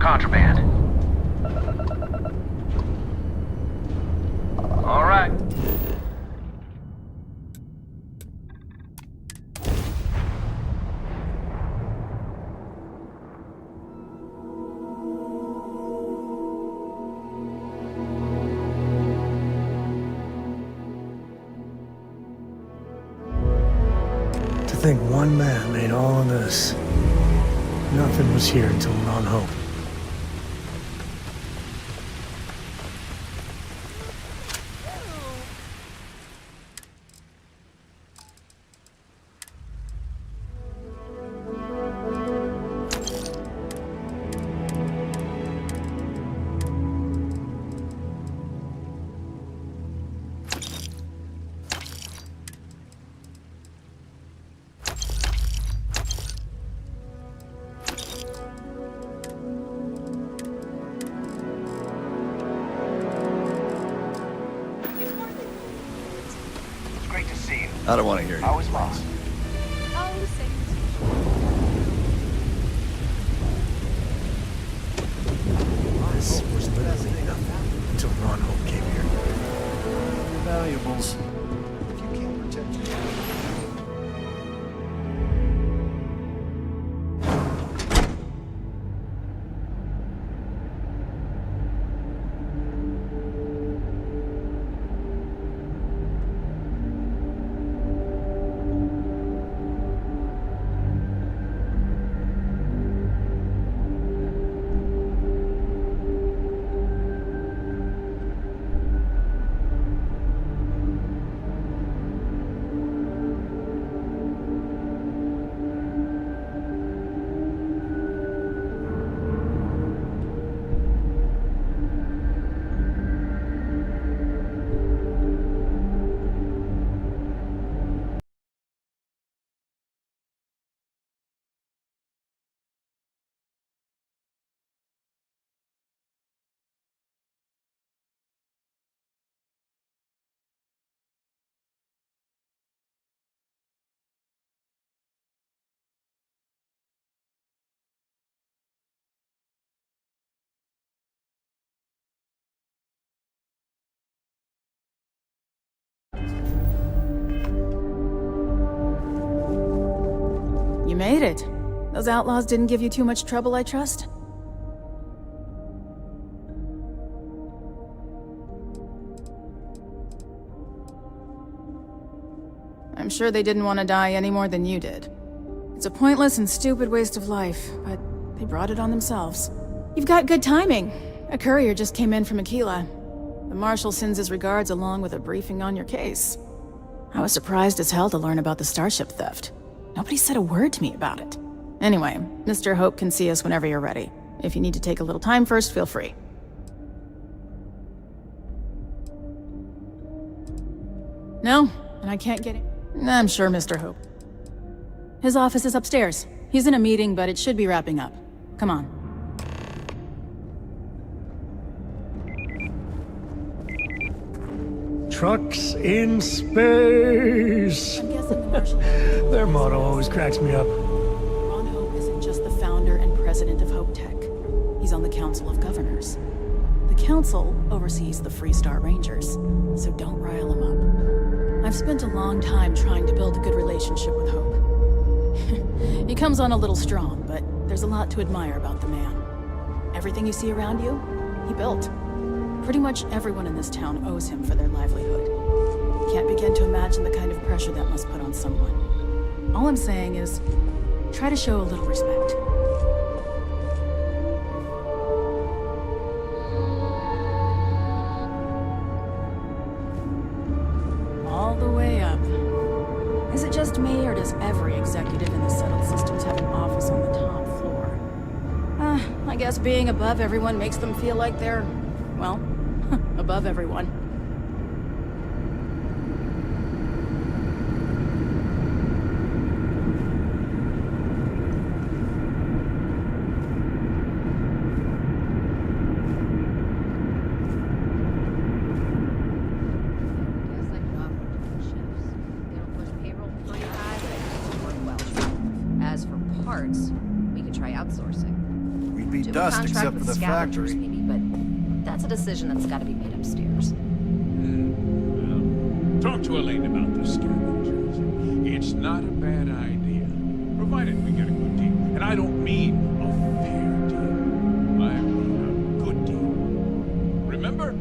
contraband. All right.
To think one man made all of this. Nothing was here until Ron Hope.
I don't want to hear you.
How was Moss?
Oh, same.
This was literally nothing until Ron Hope came here.
Valuables. If you can't protect yourself.
You made it. Those outlaws didn't give you too much trouble, I trust? I'm sure they didn't want to die any more than you did. It's a pointless and stupid waste of life, but they brought it on themselves. You've got good timing. A courier just came in from Aquila. The Marshal sends his regards along with a briefing on your case. I was surprised as hell to learn about the starship theft. Nobody said a word to me about it. Anyway, Mr. Hope can see us whenever you're ready. If you need to take a little time first, feel free. No, and I can't get in. I'm sure Mr. Hope. His office is upstairs. He's in a meeting, but it should be wrapping up. Come on.
Trucks in space.
I'm guessing the Marshal...
Their motto always cracks me up.
Ron Hope isn't just the founder and president of Hope Tech. He's on the Council of Governors. The Council oversees the Freestar Rangers, so don't rile him up. I've spent a long time trying to build a good relationship with Hope. He comes on a little strong, but there's a lot to admire about the man. Everything you see around you, he built. Pretty much everyone in this town owes him for their livelihood. Can't begin to imagine the kind of pressure that must put on someone. All I'm saying is, try to show a little respect. All the way up. Is it just me, or does every executive in the settled systems have an office on the top floor? I guess being above everyone makes them feel like they're, well, above everyone.
As for parts, we could try outsourcing.
We should be
Do a
dust
contract
except
with
for the
scavengers,
factory.
maybe, but that's a decision that's got to be made upstairs.
Talk to Elaine about the scavengers. It's not a bad idea, provided we get a good deal. And I don't mean a fair deal. I mean a good deal. Remember,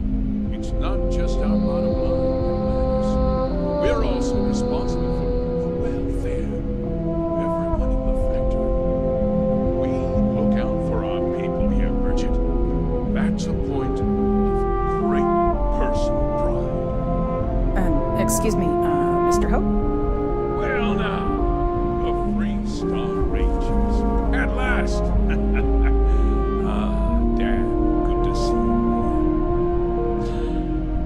it's not just our bottom line that matters. We're also responsible for the welfare of everyone in the factory. We look out for our people here, Bridget. That's a point of great personal pride.
Excuse me, Mr. Hope?
Well now, the Free Star Rangers. At last! Dad, good to see you.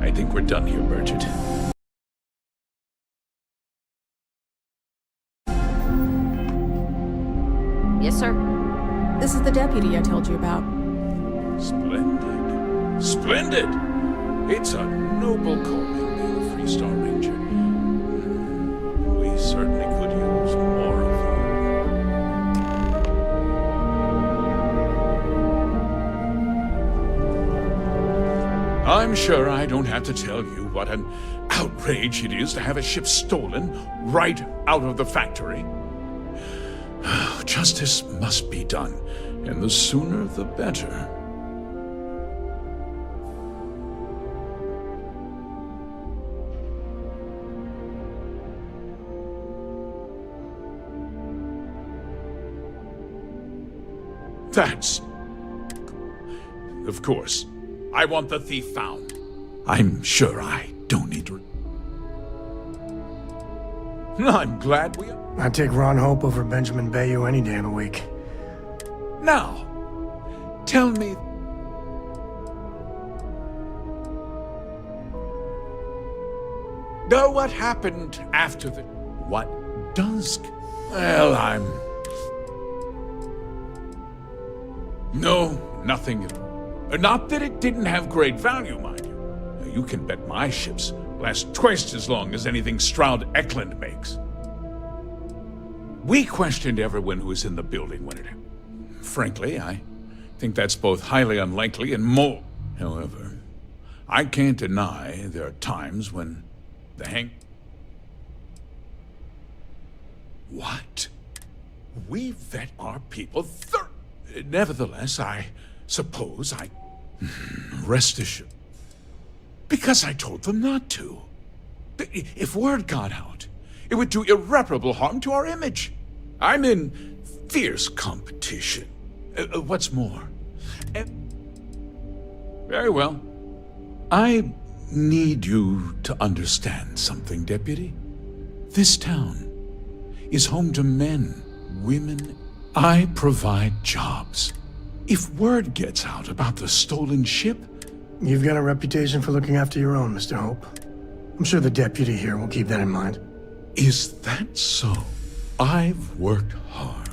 I think we're done here, Bridget.
Yes, sir.
This is the deputy I told you about.
Splendid. Splendid! It's a noble calling, being a Free Star Ranger. We certainly could use more of you. I'm sure I don't have to tell you what an outrage it is to have a ship stolen right out of the factory. Justice must be done, and the sooner the better. That's... Of course. I want the thief found. I'm sure I don't need to... I'm glad we...
I'd take Ron Hope over Benjamin Bayou any day of the week.
Now, tell me... Know what happened after the... What? Dusk? Well, I'm... No, nothing at all. Not that it didn't have great value, mind you. You can bet my ships last twice as long as anything Stroud Eklund makes. We questioned everyone who was in the building when it happened. Frankly, I think that's both highly unlikely and more. However, I can't deny there are times when the What? We vet our people Nevertheless, I suppose I... Rest assured. Because I told them not to. If word got out, it would do irreparable harm to our image. I'm in fierce competition. What's more... Very well. I need you to understand something, Deputy. This town is home to men, women... I provide jobs. If word gets out about the stolen ship...
You've got a reputation for looking after your own, Mr. Hope. I'm sure the deputy here will keep that in mind.
Is that so? I've worked hard.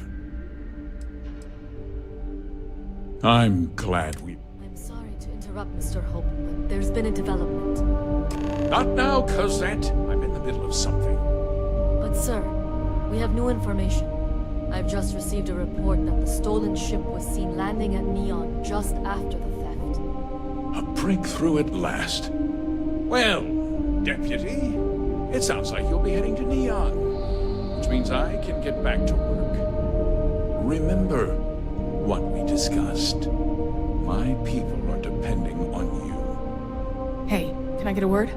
I'm glad we...
I'm sorry to interrupt, Mr. Hope, but there's been a development.
Not now, Cosette. I'm in the middle of something.
But sir, we have new information. I've just received a report that the stolen ship was seen landing at Neon just after the theft.
A breakthrough at last. Well, Deputy, it sounds like you'll be heading to Neon, which means I can get back to work. Remember what we discussed. My people are depending on you.
Hey, can I get a word?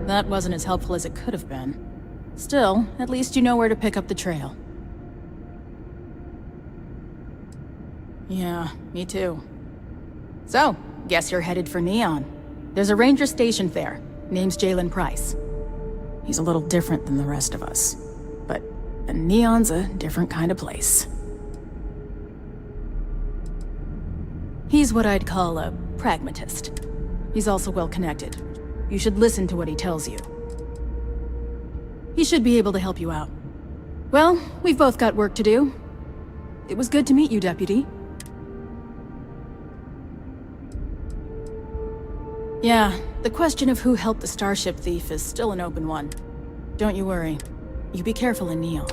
That wasn't as helpful as it could have been. Still, at least you know where to pick up the trail. Yeah, me too. So, guess you're headed for Neon. There's a ranger stationed there. Name's Jalen Price. He's a little different than the rest of us. But Neon's a different kind of place. He's what I'd call a pragmatist. He's also well-connected. You should listen to what he tells you. He should be able to help you out. Well, we've both got work to do. It was good to meet you, Deputy. Yeah, the question of who helped the Starship thief is still an open one. Don't you worry. You be careful in Neon.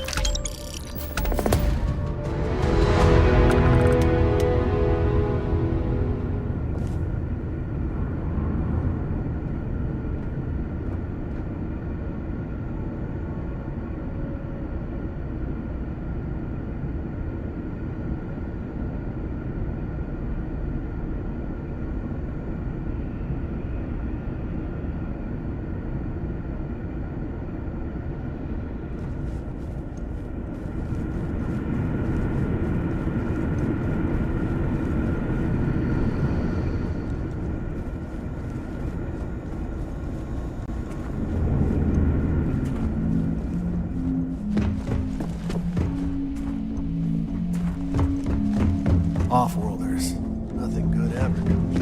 Off-worlders. Nothing good ever comes.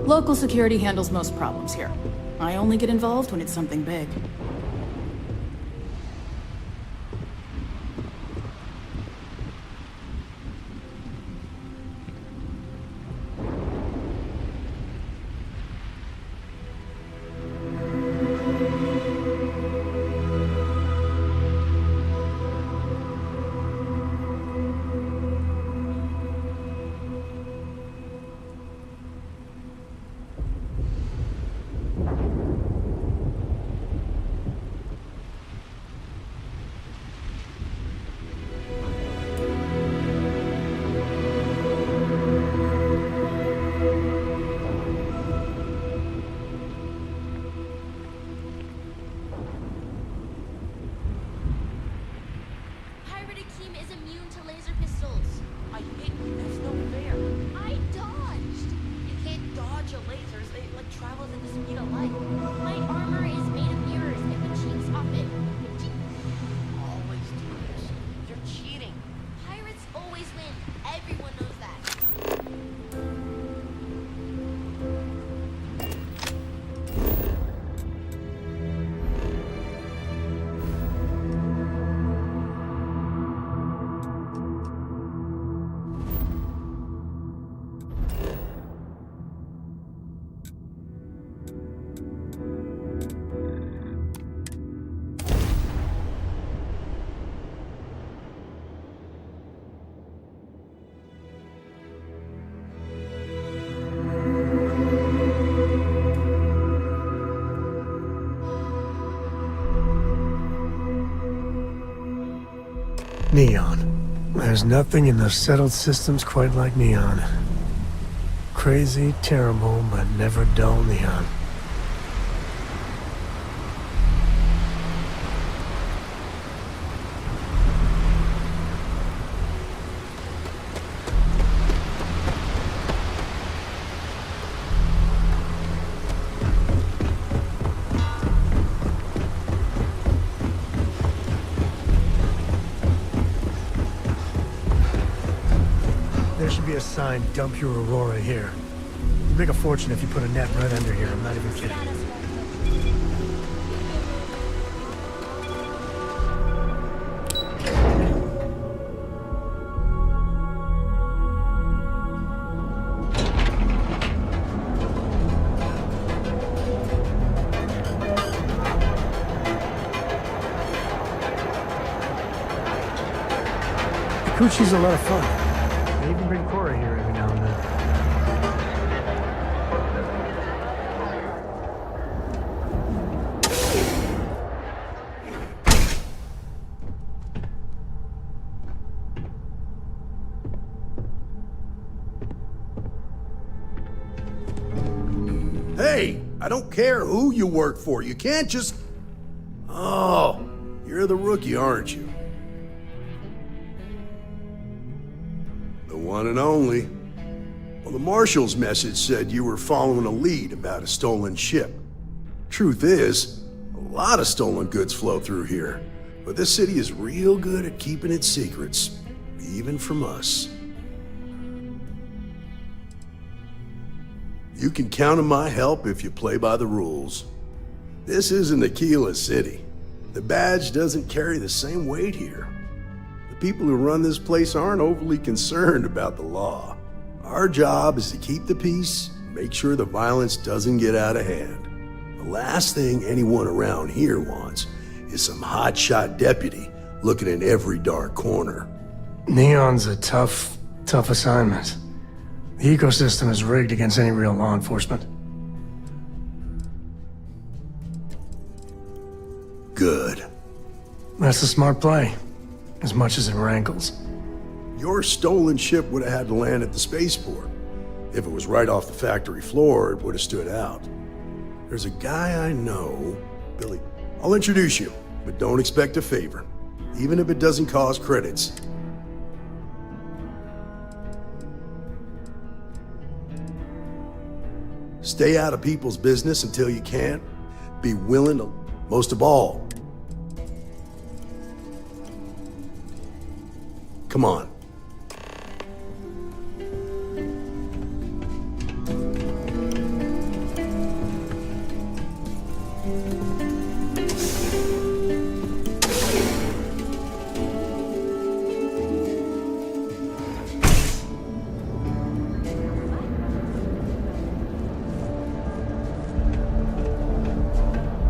Local security handles most problems here. I only get involved when it's something big.
Neon. There's nothing in the settled systems quite like Neon. Crazy, terrible, but never dull Neon. There should be a sign, dump your Aurora here. You'd make a fortune if you put a net right under here, I'm not even kidding. Coochie's a lot of fun. I even bring Cora here every now and then.
Hey, I don't care who you work for. You can't just... Oh, you're the rookie, aren't you? The one and only. Well, the Marshal's message said you were following a lead about a stolen ship. Truth is, a lot of stolen goods flow through here, but this city is real good at keeping its secrets, even from us. You can count on my help if you play by the rules. This isn't Aquila City. The badge doesn't carry the same weight here. The people who run this place aren't overly concerned about the law. Our job is to keep the peace, make sure the violence doesn't get out of hand. The last thing anyone around here wants is some hotshot deputy looking in every dark corner.
Neon's a tough assignment. The ecosystem is rigged against any real law enforcement.
Good.
That's a smart play, as much as it rankles.
Your stolen ship would have had to land at the spaceport. If it was right off the factory floor, it would have stood out. There's a guy I know, Billy. I'll introduce you, but don't expect a favor, even if it doesn't cause credits. Stay out of people's business until you can. Be willing to, most of all. Come on.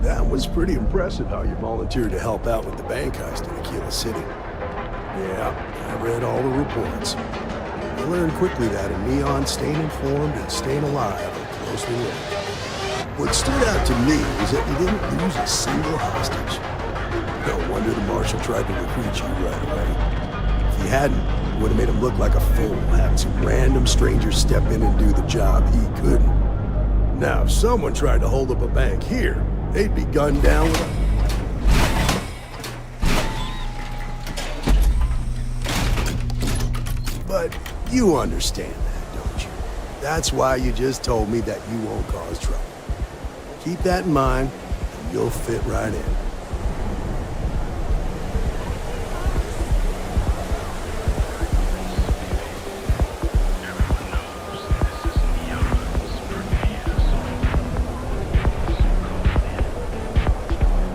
That was pretty impressive how you volunteered to help out with the bank heist in Aquila City. Yeah, I read all the reports. I learned quickly that in Neon, staying informed and staying alive are closely linked. What stood out to me was that you didn't lose a single hostage. No wonder the marshal tried to recruit you right away. If he hadn't, it would have made him look like a fool, having some random stranger step in and do the job he couldn't. Now, if someone tried to hold up a bank here, they'd be gunned down with a... But you understand that, don't you? That's why you just told me that you won't cause trouble. Keep that in mind, and you'll fit right in.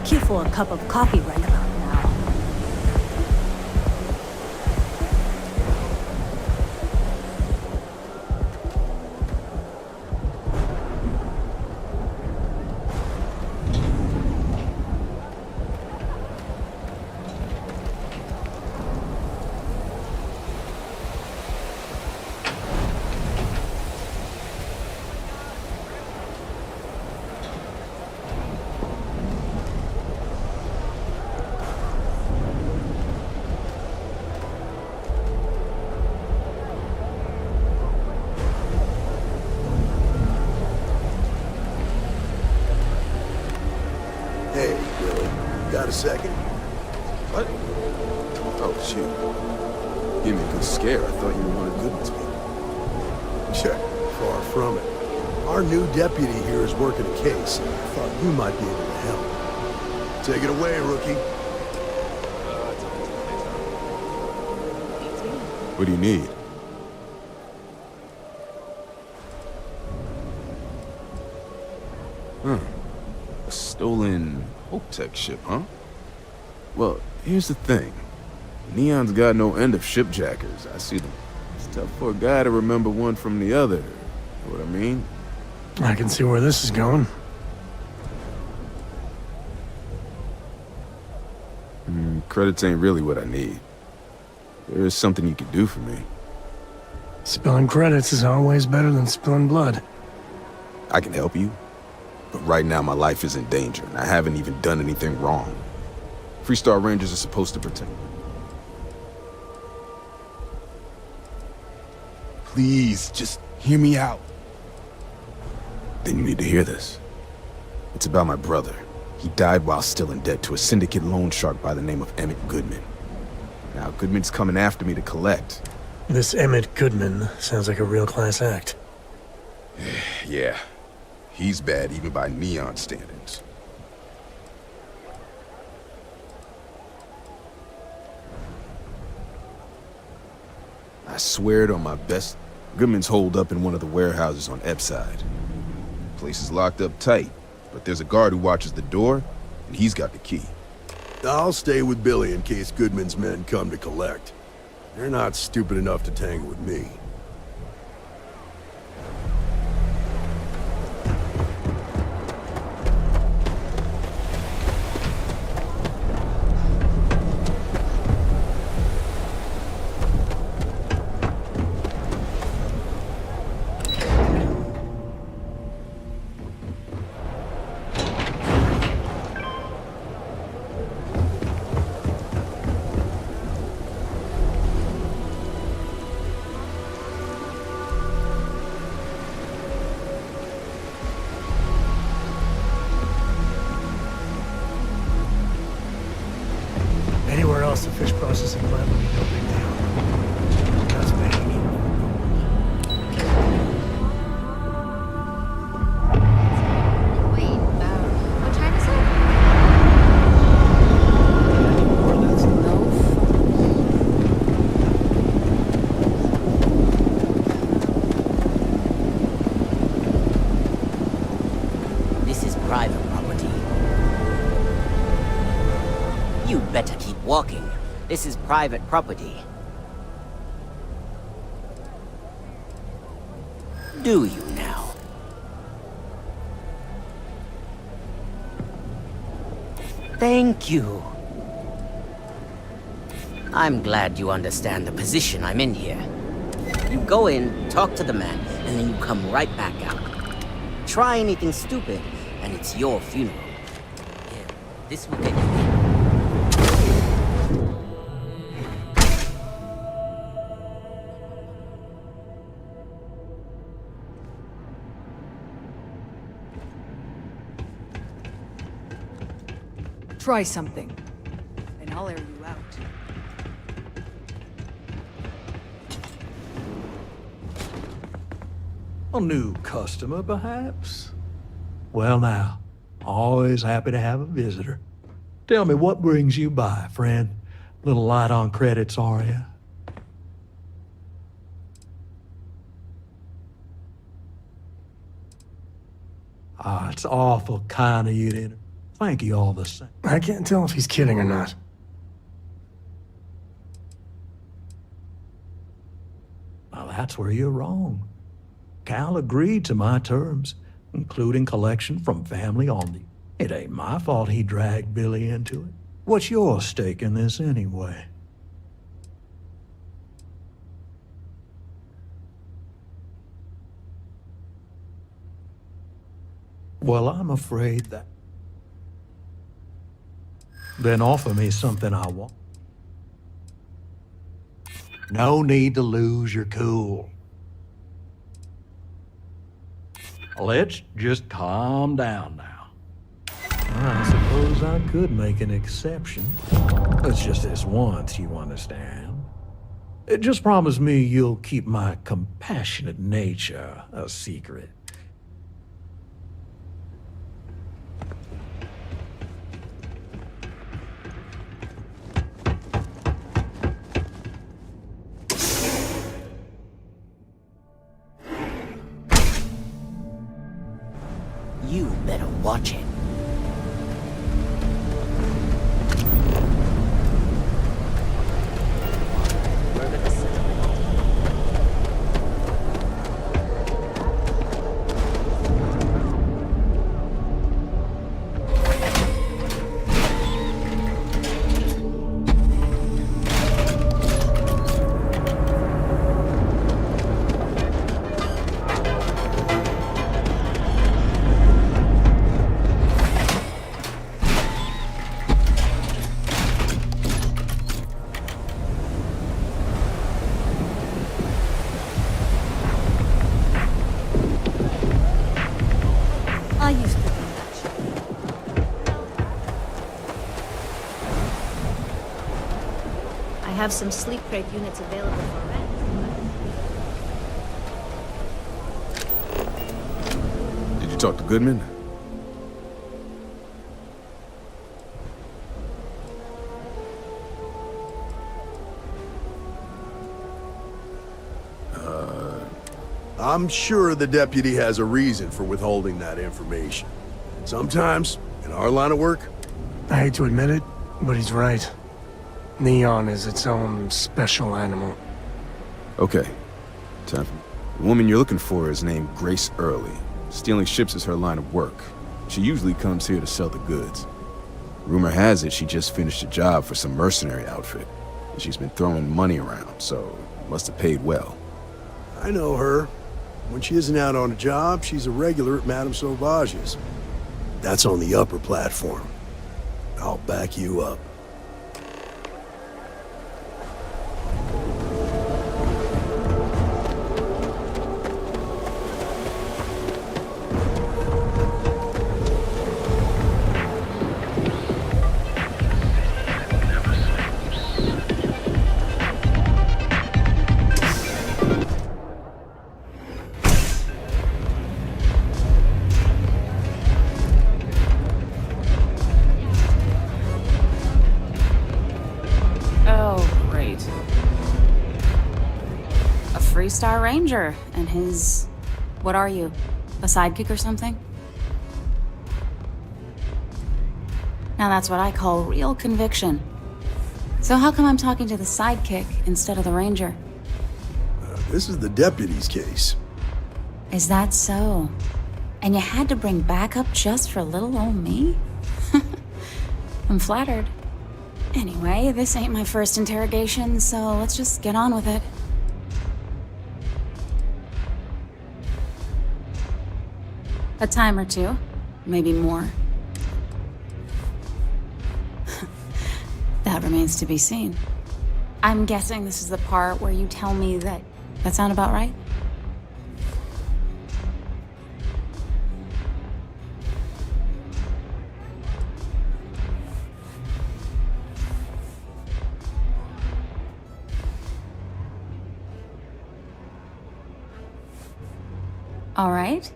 Cue for a cup of coffee right about now.
Hey, Billy, got a second?
What? Oh, shoot. Give me a good scare. I thought you were one of Goodman's people.
Sure, far from it. Our new deputy here is working a case, and I thought you might be able to help. Take it away, rookie.
What do you need? A stolen Hope-Tech ship, huh? Well, here's the thing. Neon's got no end of shipjackers. I see them. It's tough for a guy to remember one from the other. Know what I mean?
I can see where this is going.
Credits ain't really what I need. There is something you can do for me.
Spilling credits is always better than spilling blood.
I can help you, but right now my life is in danger, and I haven't even done anything wrong. Freestar Rangers are supposed to protect me. Please, just hear me out. Then you need to hear this. It's about my brother. He died while still in debt to a syndicate loan shark by the name of Emmett Goodman. Now, Goodman's coming after me to collect.
This Emmett Goodman sounds like a real class act.
Yeah, he's bad even by Neon standards. I swear it on my best. Goodman's holed up in one of the warehouses on Epside. Place is locked up tight, but there's a guard who watches the door, and he's got the key.
I'll stay with Billy in case Goodman's men come to collect. They're not stupid enough to tangle with me.
Anywhere else a fish processing plant would be no big deal. That's making it.
Wait, what time is it?
This is private property. You better keep walking. This is private property. Do you now? Thank you. I'm glad you understand the position I'm in here. You go in, talk to the man, and then you come right back out. Try anything stupid, and it's your funeral. Here, this will get you in.
Try something, and I'll air you out.
A new customer, perhaps? Well now, always happy to have a visitor. Tell me, what brings you by, friend? Little light on credits, are you? Ah, it's awful kind of you to... Thank you all the same.
I can't tell if he's kidding or not.
Now that's where you're wrong. Cal agreed to my terms, including collection from family only. It ain't my fault he dragged Billy into it. What's your stake in this anyway? Well, I'm afraid that... Then offer me something I want. No need to lose your cool. Let's just calm down now. I suppose I could make an exception. It's just this once, you understand. Just promise me you'll keep my compassionate nature a secret.
You better watch it.
I used to do that shit.
I have some sleep crate units available for rent.
Did you talk to Goodman?
I'm sure the deputy has a reason for withholding that information. Sometimes, in our line of work,
I hate to admit it, but he's right. Neon is its own special animal.
Okay. Time for... The woman you're looking for is named Grace Early. Stealing ships is her line of work. She usually comes here to sell the goods. Rumor has it she just finished a job for some mercenary outfit. And she's been throwing money around, so must have paid well.
I know her. When she isn't out on a job, she's a regular at Madame Sauvage's. That's on the upper platform. I'll back you up.
Star Ranger and his... what are you? A sidekick or something? Now that's what I call real conviction. So how come I'm talking to the sidekick instead of the Ranger?
This is the deputy's case.
Is that so? And you had to bring backup just for little old me? I'm flattered. Anyway, this ain't my first interrogation, so let's just get on with it. A time or two, maybe more. That remains to be seen. I'm guessing this is the part where you tell me that sound about right? All right.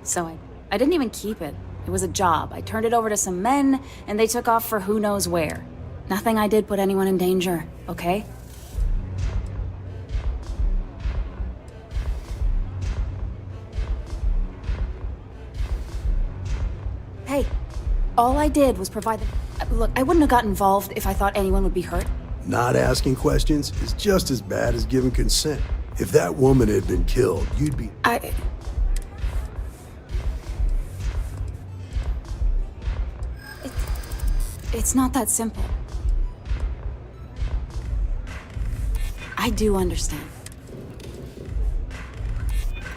So I didn't even keep it. It was a job. I turned it over to some men, and they took off for who knows where. Nothing I did put anyone in danger, okay? Hey, all I did was provide the... Look, I wouldn't have got involved if I thought anyone would be hurt.
Not asking questions is just as bad as giving consent. If that woman had been killed, you'd be...
It's not that simple. I do understand.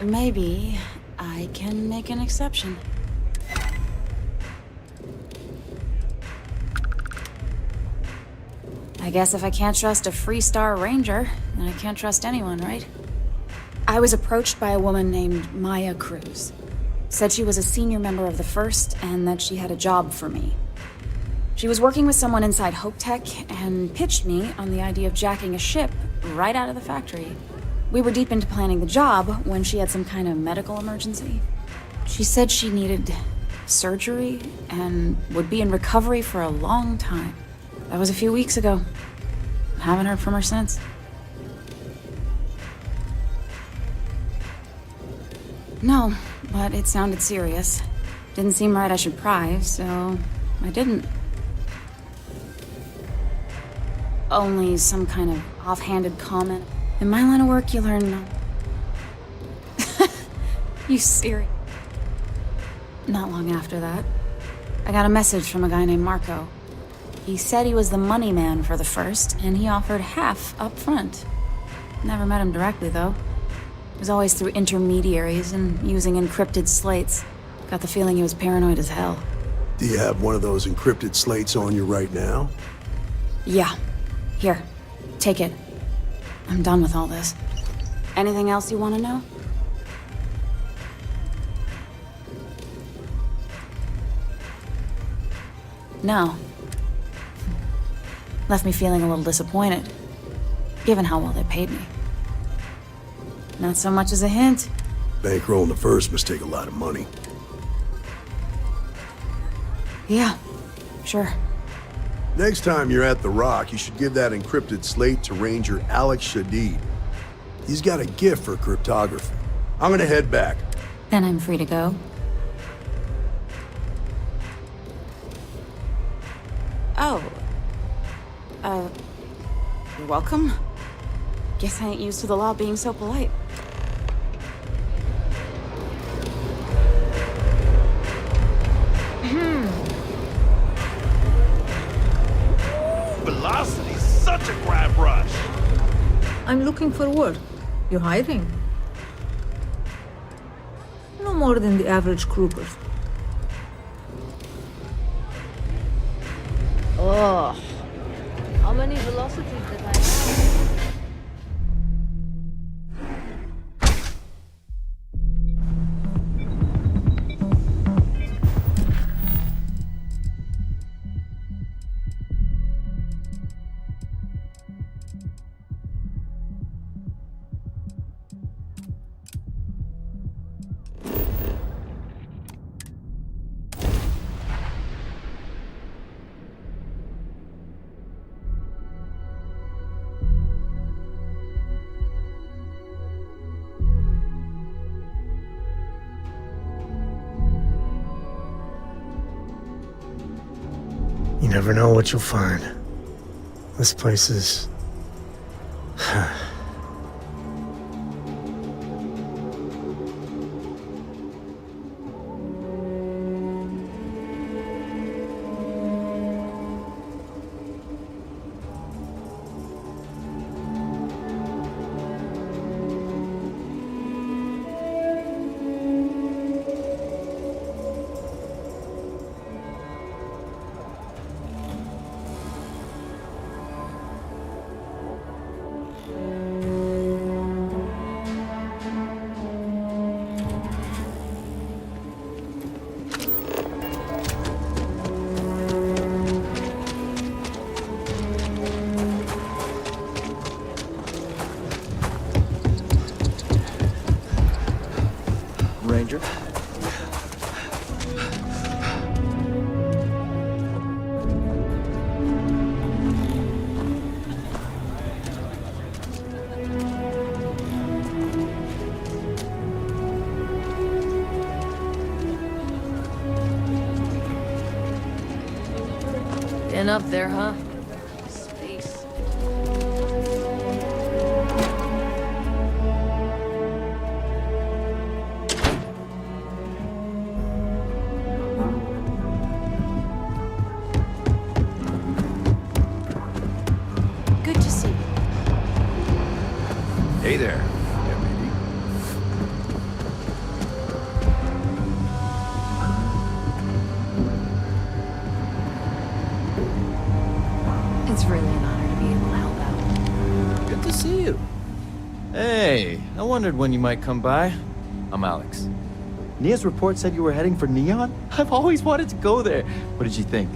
Maybe I can make an exception. I guess if I can't trust a Freestar Ranger, then I can't trust anyone, right? I was approached by a woman named Maya Cruz. Said she was a senior member of the First and that she had a job for me. She was working with someone inside Hope Tech and pitched me on the idea of jacking a ship right out of the factory. We were deep into planning the job when she had some kind of medical emergency. She said she needed surgery and would be in recovery for a long time. That was a few weeks ago. Haven't heard from her since. No, but it sounded serious. Didn't seem right I should pry, so I didn't. Only some kind of offhanded comment. In my line of work, you learn... You serious? Not long after that, I got a message from a guy named Marco. He said he was the money man for the First, and he offered half up front. Never met him directly, though. It was always through intermediaries and using encrypted slates. Got the feeling he was paranoid as hell.
Do you have one of those encrypted slates on you right now?
Yeah. Here, take it. I'm done with all this. Anything else you want to know? No. Left me feeling a little disappointed, given how well they paid me. Not so much as a hint.
Bankrolling the First must take a lot of money.
Yeah, sure.
Next time you're at the Rock, you should give that encrypted slate to Ranger Alex Shadid. He's got a gift for cryptography. I'm gonna head back.
Then I'm free to go. Oh. You're welcome. Guess I ain't used to the law being so polite.
Velocity's such a grab rush.
I'm looking for work. You hiring? No more than the average crew person.
Oh. How many velocities did I have?
You never know what you'll find. This place is...
Ranger?
Getting up there, huh? Space.
Good to see you.
Hey there, deputy.
It's really an honor to be able to help out.
Good to see you. Hey, I wondered when you might come by. I'm Alex. Nia's report said you were heading for Neon? I've always wanted to go there. What did you think?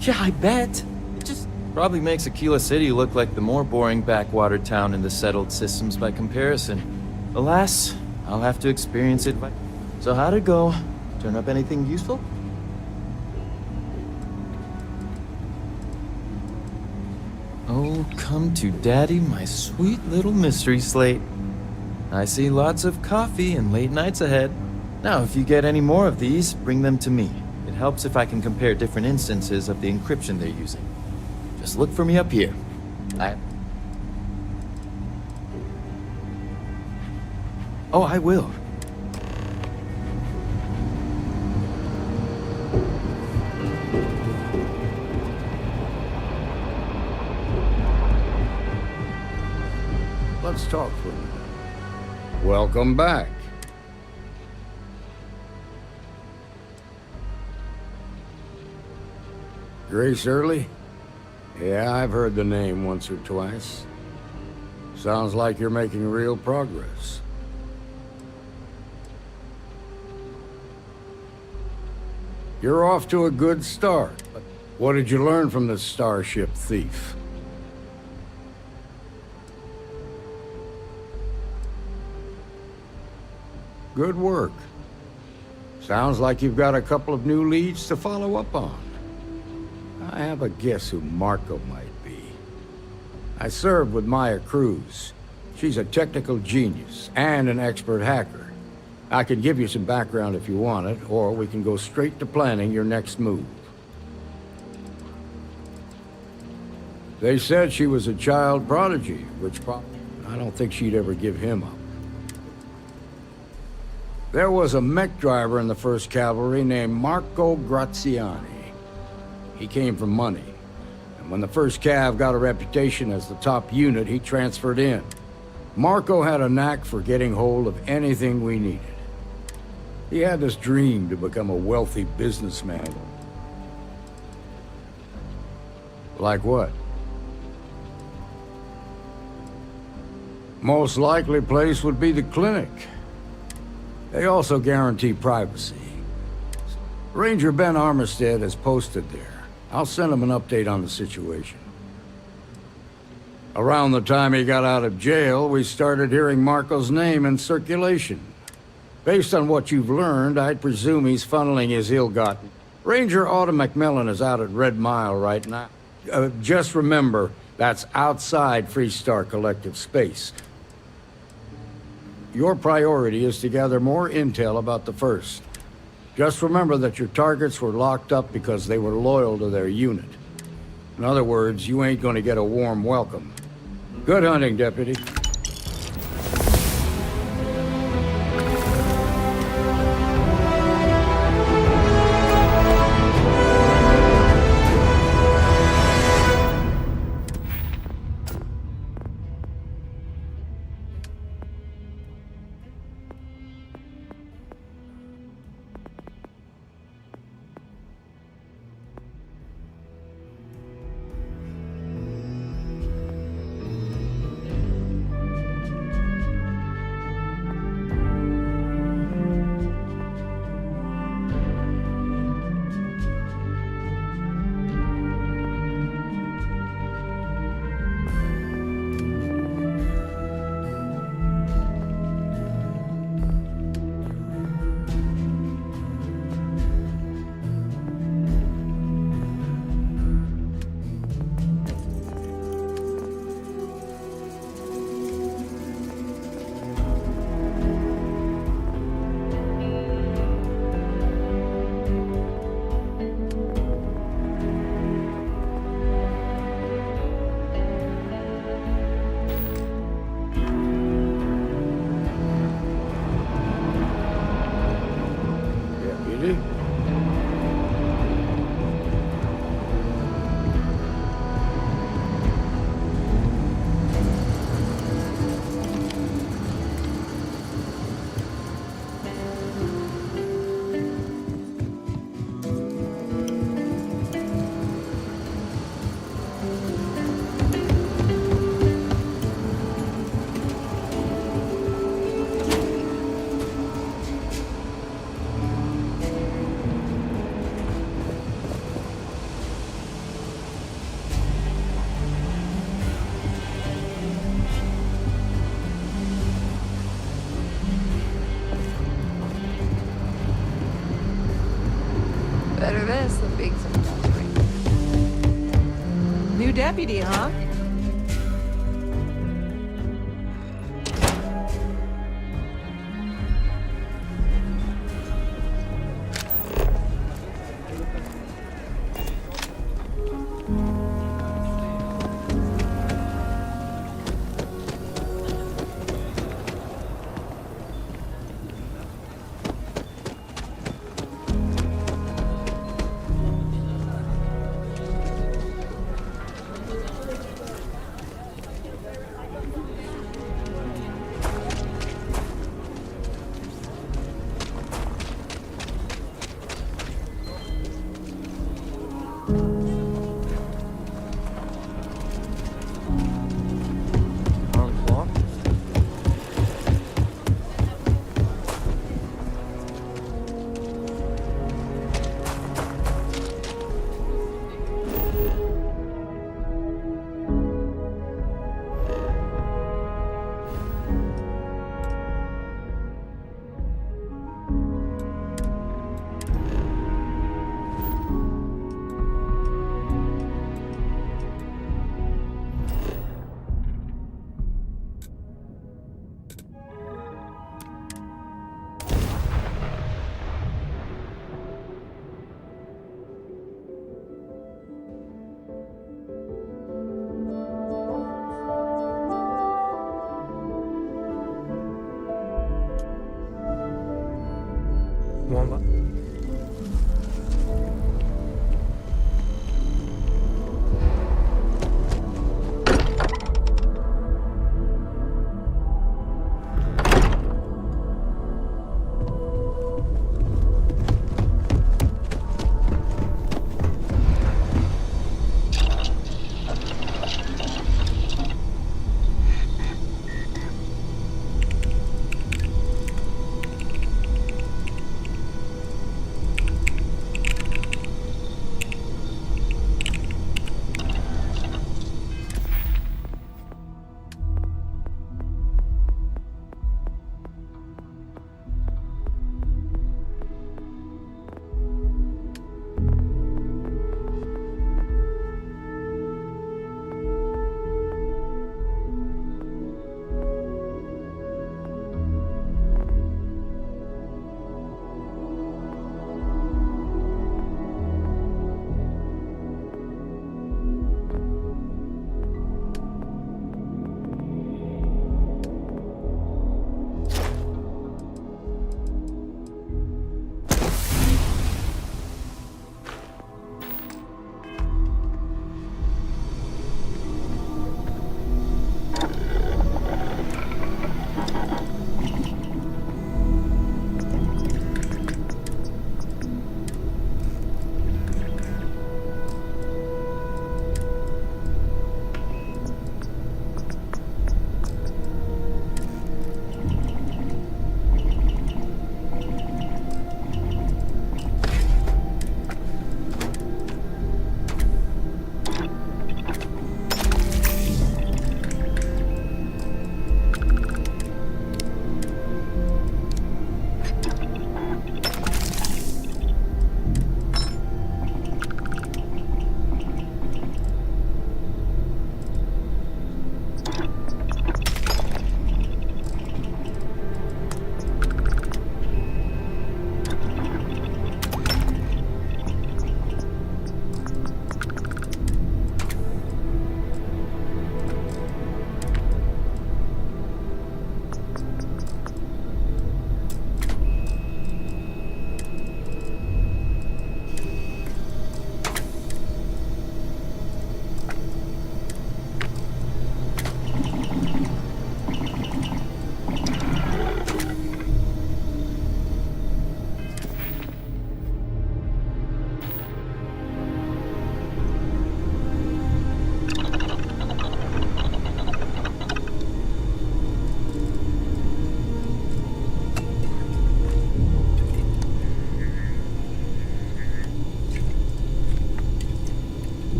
Yeah, I bet. It just probably makes Aquila City look like the more boring backwater town in the settled systems by comparison. Alas, I'll have to experience it. So how'd it go? Turn up anything useful? Oh, come to daddy, my sweet little mystery slate. I see lots of coffee and late nights ahead. Now, if you get any more of these, bring them to me. It helps if I can compare different instances of the encryption they're using. Just look for me up here. Oh, I will.
Let's talk for a minute. Welcome back. Grace Early? Yeah, I've heard the name once or twice. Sounds like you're making real progress. You're off to a good start, but what did you learn from the Starship thief? Good work. Sounds like you've got a couple of new leads to follow up on. I have a guess who Marco might be. I served with Maya Cruz. She's a technical genius and an expert hacker. I could give you some background if you want it, or we can go straight to planning your next move. They said she was a child prodigy, which I don't think she'd ever give him up. There was a mech driver in the 1st Cavalry named Marco Graziani. He came from money, and when the 1st Cav got a reputation as the top unit, he transferred in. Marco had a knack for getting hold of anything we needed. He had this dream to become a wealthy businessman. Like what? Most likely place would be the clinic. They also guarantee privacy. Ranger Ben Armistead is posted there. I'll send him an update on the situation. Around the time he got out of jail, we started hearing Marco's name in circulation. Based on what you've learned, I'd presume he's funneling his ill-gotten. Ranger Autumn McMillan is out at Red Mile right now. Just remember, that's outside Freestar Collective space. Your priority is to gather more intel about the 1st. Just remember that your targets were locked up because they were loyal to their unit. In other words, you ain't gonna get a warm welcome. Good hunting, Deputy.
Better this than being some new deputy, huh?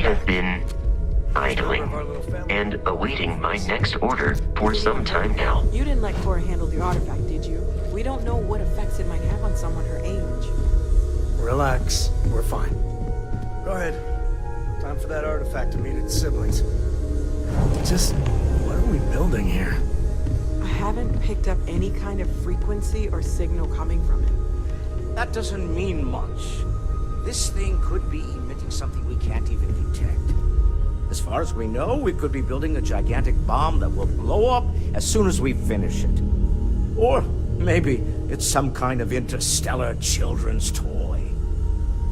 have been idling and awaiting my next order for some time now.
You didn't let Cora handle the artifact, did you? We don't know what effects it might have on someone her age.
Relax. We're fine. Go ahead. Time for that artifact to meet its siblings. Just, what are we building here?
I haven't picked up any kind of frequency or signal coming from it.
That doesn't mean much. This thing could be emitting something we can't even detect. As far as we know, we could be building a gigantic bomb that will blow up as soon as we finish it. Or maybe it's some kind of interstellar children's toy.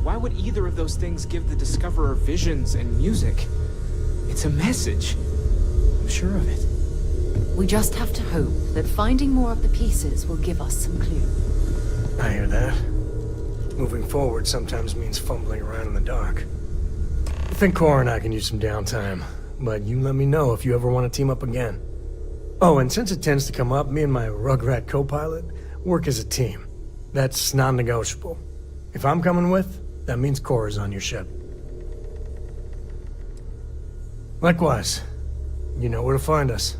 Why would either of those things give the Discoverer visions and music? It's a message. I'm sure of it.
We just have to hope that finding more of the pieces will give us some clue.
I hear that. Moving forward sometimes means fumbling around in the dark. I think Cora and I can use some downtime, but you let me know if you ever want to team up again. Oh, and since it tends to come up, me and my Rugrat co-pilot work as a team. That's non-negotiable. If I'm coming with, that means Cora's on your ship. Likewise, you know where to find us.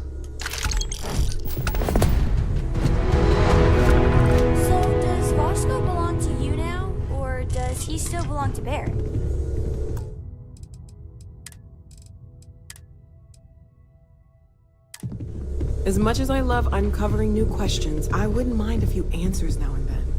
So, does Voshko belong to you now, or does he still belong to Barrett?
As much as I love uncovering new questions, I wouldn't mind a few answers now and then.